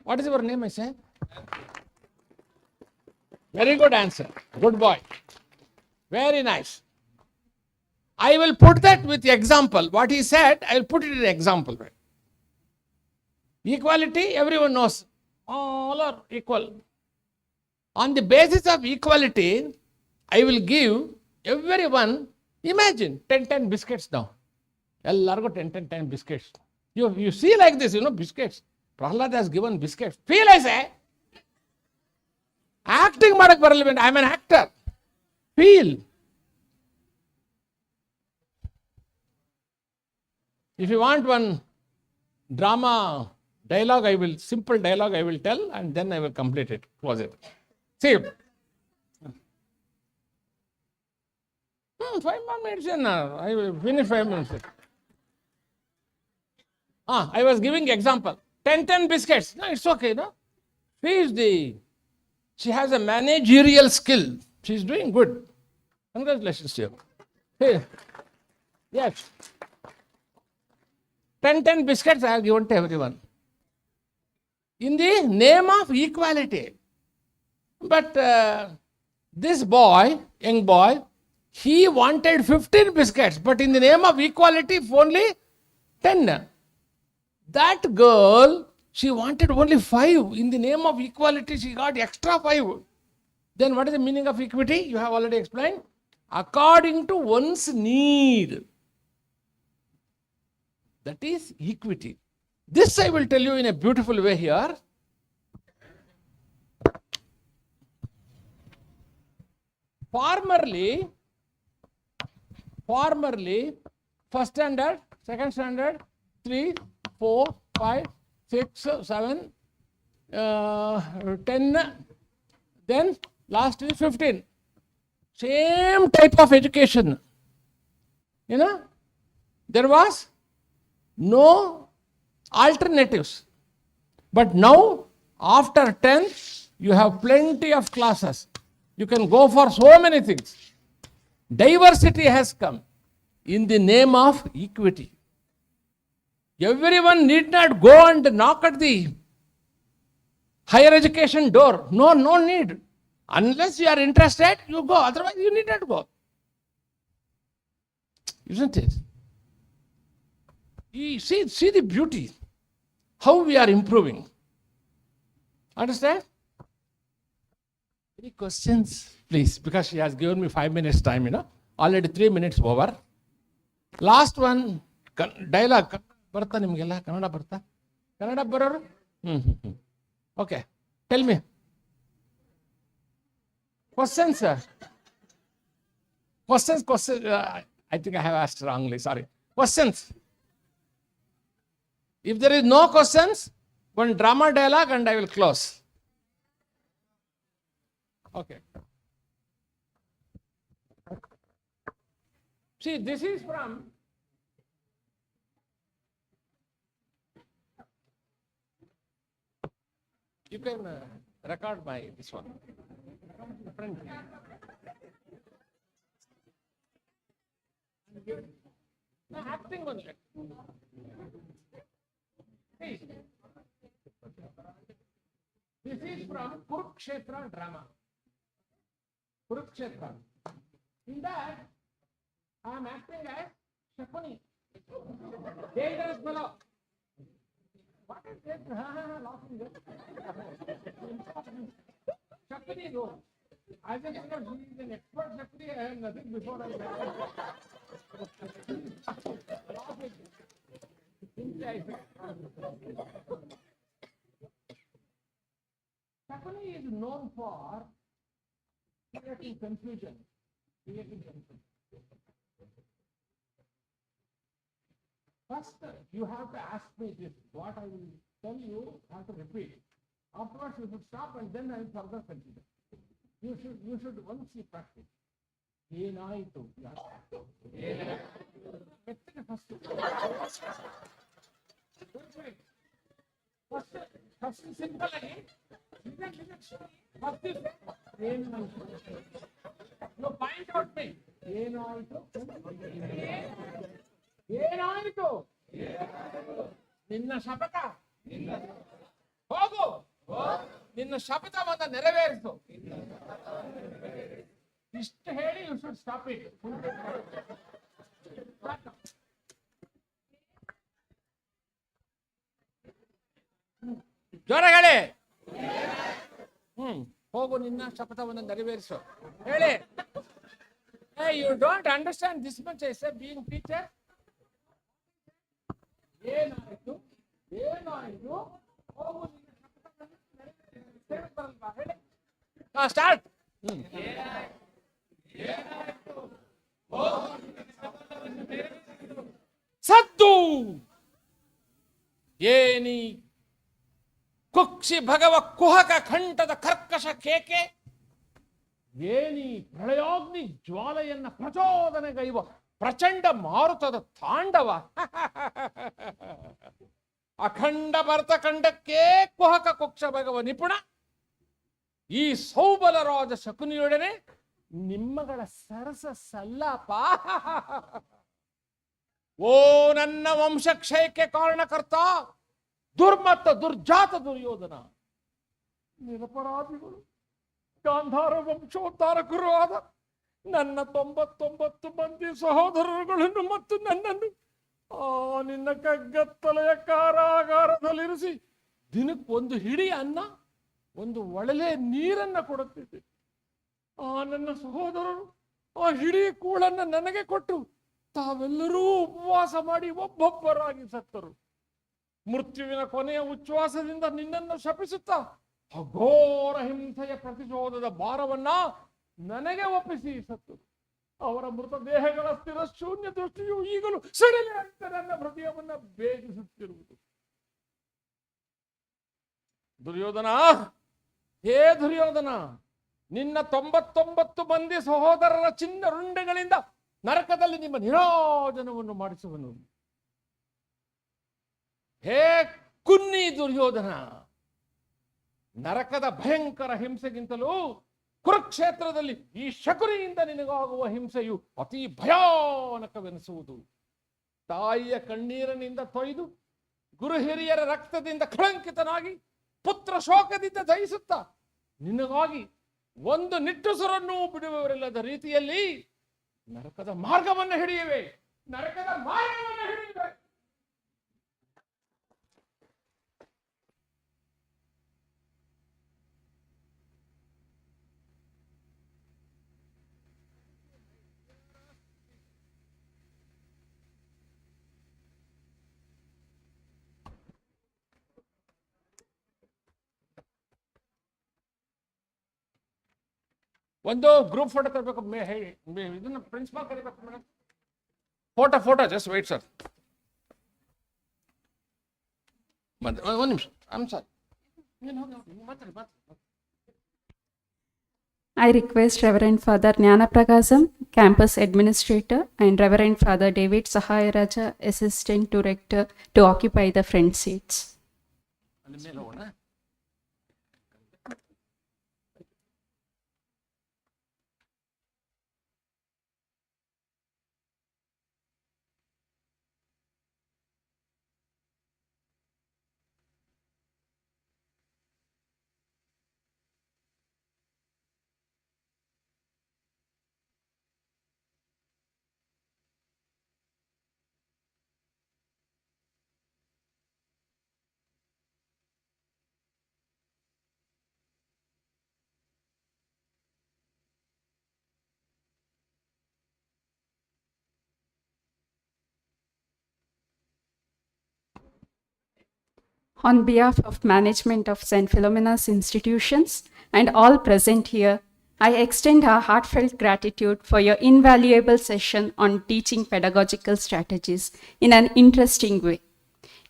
what is your name I say very good answer, good boy, very nice. I will put that with example. What he said, I will put it in example. Equality, everyone knows. All are equal. On the basis of equality, I will give everyone Imagine 10 biscuits now. Ellargo 10 biscuits. You see like this, biscuits. Prahlad has given biscuits. Feel, I say. Acting madak baralibent. I am an actor. Feel. If you want one drama dialogue, simple dialogue I will tell, and then I will complete it, close it. See. 5 more minutes, I will finish 5 minutes. I was giving example. 10 biscuits. No, it's okay, no? She has a managerial skill. She's doing good. Congratulations to you. Hey. Yes. 10 biscuits I have given to everyone. In the name of equality. But this boy, young boy, he wanted 15 biscuits, but in the name of equality, only 10. That girl, she wanted only 5. In the name of equality, she got extra 5. Then what is the meaning of equity? You have already explained. According to one's need. That is equity. This I will tell you in a beautiful way here. Formerly, first standard, second standard, 3, 4, 5, 6, 7, 10, then last is 15. Same type of education. There was no alternatives. But now, after 10th, you have plenty of classes. You can go for so many things. Diversity has come in the name of equity. Everyone need not go and knock at the higher education door. No need. Unless you are interested, you go. Otherwise, you need not go. Isn't it? You see the beauty. How we are improving. Understand? Any questions? Please, because she has given me 5 minutes time, Already 3 minutes over. Last one, dialogue. Barta nimgeಲ್ಲ ಕನ್ನಡ ಬರ್ತಾ? ಕನ್ನಡ ಬರೋರು? Okay. Tell me. Questions, sir? Questions. I think I have asked wrongly. Sorry. Questions. If there is no questions, one drama dialogue and I will close. Okay. See, this is from you can record this one. No, acting only. See, this is from Kurukshetra drama. Kurukshetra. In that, I am acting as Shakuni. Dangerous fellow. What is this? Laughing there. Shakuni role. I just know he is an expert Shakuni. I have nothing before I Shakuni is known for creating confusion. First, you have to ask me this. What I will tell you, I have to repeat. Afterwards, you should stop and then I will further continue. You should once you practice. ಏನಾಯಿತು first simple ಆಗಿ point out me ಏನಾಯಿತು ಏನಾಯಿತು ನಿನ್ನ ಶಪಥ ಹೋಗು ನಿನ್ನ ಶಪಥವನ್ನು ನೆರವೇರಿಸು ಇಷ್ಟು ಹೇಳಿ ಯು ಶುಡ್ ಸ್ಟಾಪ್ ಇಟ್ ಜ್ವರ ಹೇಳಿ ಹೋಗು ನಿನ್ನ ಶಪಥವನ್ನು ನೆರವೇರಿಸು ಹೇಳಿ you don't understand this much, I say, being teacher? ಏನಾಯ್ತು ಏನಾಯ್ತು ಹೋಗು ಸ್ಟಾರ್ಟ್. ಸದ್ದು ಏನಿ ಕುಕ್ಷಿ ಭಗವ ಕುಹಕ ಕಂಠದ ಕರ್ಕಶ ಕೇಕೆ, ಏನಿ ಪ್ರಳಯಾಗ್ನಿ ಜ್ವಾಲೆಯನ್ನ ಪ್ರಚೋದನೆಗೈವ ಪ್ರಚಂಡ ಮಾರುತದ ತಾಂಡವ. ಅಖಂಡ ಭರತ ಖಂಡಕ್ಕೆ ಕುಹಕ ಕುಕ್ಷ ಭಗವ ನಿಪುಣ, ಈ ಸೌಬಲ ರಾಜ ಶಕುನಿಯೊಡನೆ ನಿಮ್ಮಗಳ ಸರಸ ಸಲ್ಲಾಪ. ಓ ನನ್ನ ವಂಶಕ್ಷಯಕ್ಕೆ ಕಾರಣಕರ್ತ ದುರ್ಮತ್ತ ದುರ್ಜಾತ ದುರ್ಯೋಧನ, ನಿರಪರಾಧಿಗಳು ಗಾಂಧಾರ ವಂಶೋದ್ಧಾರಕರು ಆದ ನನ್ನ 99 ಮಂದಿ ಸಹೋದರರುಗಳನ್ನು ಮತ್ತು ನನ್ನನ್ನು ನಿನ್ನ ಕಗ್ಗತ್ತಲೆಯ ಕಾರಾಗಾರದಲ್ಲಿರಿಸಿ ದಿನಕ್ಕೊಂದು ಹಿಡಿ ಅನ್ನ, ಒಂದು ಒಳಲೆ ನೀರನ್ನ ಕೊಡುತ್ತಿದ್ದೆ. ನನ್ನ ಸಹೋದರರು ಆ ಹಿಡಿ ಕೂಳನ್ನ ನನಗೆ ಕೊಟ್ಟು ತಾವೆಲ್ಲರೂ ಉಪವಾಸ ಮಾಡಿ ಒಬ್ಬೊಬ್ಬರಾಗಿ ಸತ್ತರು. ಮೃತ್ಯುವಿನ ಕೊನೆಯ ಉಚ್ಛ್ವಾಸದಿಂದ ನಿನ್ನನ್ನು ಶಪಿಸುತ್ತಾ ಅಘೋರ ಹಿಂಸೆಯ ಪ್ರತಿಶೋಧದ ಭಾರವನ್ನ ನನಗೆ ಒಪ್ಪಿಸಿ ಸತ್ತರು. ಅವರ ಮೃತದೇಹಗಳ ಸ್ಥಿರ ಶೂನ್ಯ ದೃಷ್ಟಿಯು ಈಗಲೂ ಸಿಡಿಲೆ ಅಂತ ನನ್ನ ಹೃದಯವನ್ನ ಬೇಗಿಸುತ್ತಿರುವುದು. ದುರ್ಯೋಧನ, ಹೇ ದುರ್ಯೋಧನ, ನಿನ್ನ 99 ಮಂದಿ ಸಹೋದರರ ಚಿನ್ನ ರುಂಡೆಗಳಿಂದ ನರಕದಲ್ಲಿ ನಿಮ್ಮ ನಿರಾಜನವನ್ನು ಮಾಡಿಸುವನು. ಹೇ ಕುನ್ನಿ ದುರ್ಯೋಧನ, ನರಕದ ಭಯಂಕರ ಹಿಂಸೆಗಿಂತಲೂ ಕುರುಕ್ಷೇತ್ರದಲ್ಲಿ ಈ ಶಕುನಿಯಿಂದ ನಿನಗಾಗುವ ಹಿಂಸೆಯು ಅತಿ ಭಯಾನಕವೆನಿಸುವುದು. ತಾಯಿಯ ಕಣ್ಣೀರಿನಿಂದ ತೊಯ್ದು ಗುರು ಹಿರಿಯರ ರಕ್ತದಿಂದ ಕಳಂಕಿತನಾಗಿ ಪುತ್ರ ಶೋಕದಿಂದ ಜಯಿಸುತ್ತಾ ನಿನಗಾಗಿ ಒಂದು ನಿಟ್ಟುಸಿರನ್ನೂ ಬಿಡುವವರಿಲ್ಲದ ರೀತಿಯಲ್ಲಿ ನರಕದ ಮಾರ್ಗವನ್ನು ಹಿಡಿಯುವೆ, ನರಕದ ಮಾರ್ಗವನ್ನು ಹಿಡಿಯುವೆ. ಒಂದು ಗ್ರೂಪ್ ಫೋಟೋ ತರಬೇಕು, ಇದನ್ನ ಪ್ರಿನ್ಸಿಪಾಲ್ ಕರಿಬೇಕು madam. Photo just wait sir, ಒಂದು ನಿಮಿಷ. ಸಾರಿ, I request Reverend Father Jnanapragazam, Campus Administrator, and Reverend Father David Sahayaraja, Assistant Director, to occupy the front seats. ಅಲ್ಲಿ ಮೇಲೆ ಹೋಗೋಣ. On behalf of management of St. Philomena's institutions and all present here, I extend our heartfelt gratitude for your invaluable session on teaching pedagogical strategies in an interesting way.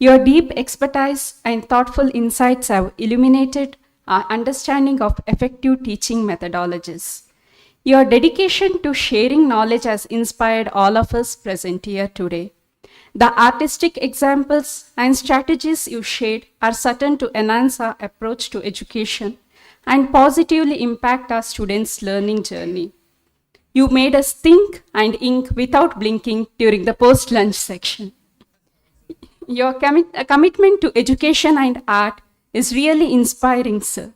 Your deep expertise and thoughtful insights have illuminated our understanding of effective teaching methodologies. Your dedication to sharing knowledge has inspired all of us present here today. The artistic examples and strategies you shared are certain to enhance our approach to education and positively impact our students' learning journey. You made us think and ink without blinking during the post-lunch section. Your commitment to education and art is really inspiring, sir.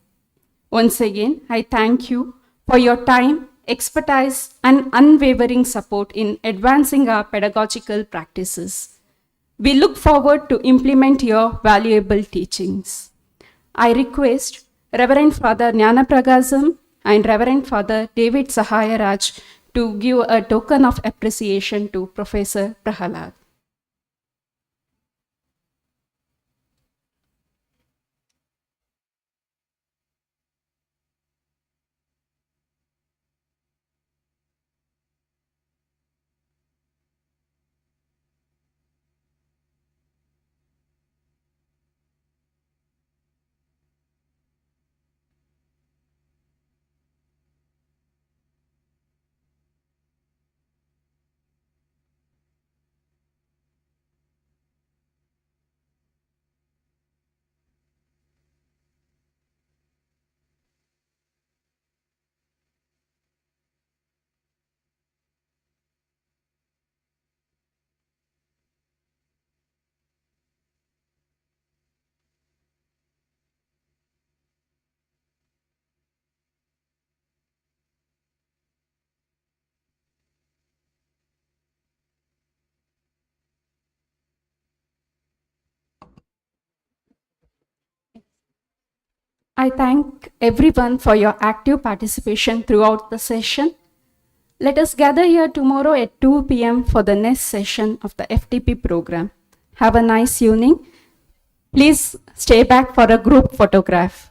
Once again, I thank you for your time, expertise, and unwavering support in advancing our pedagogical practices. We look forward to implement your valuable teachings. I request Reverend Father Jnanapragazam and Reverend Father David Sahayaraj to give a token of appreciation to Professor Prahalad. I thank everyone for your active participation throughout the session. Let us gather here tomorrow at 2 p.m. for the next session of the FTP program. Have a nice evening. Please stay back for a group photograph.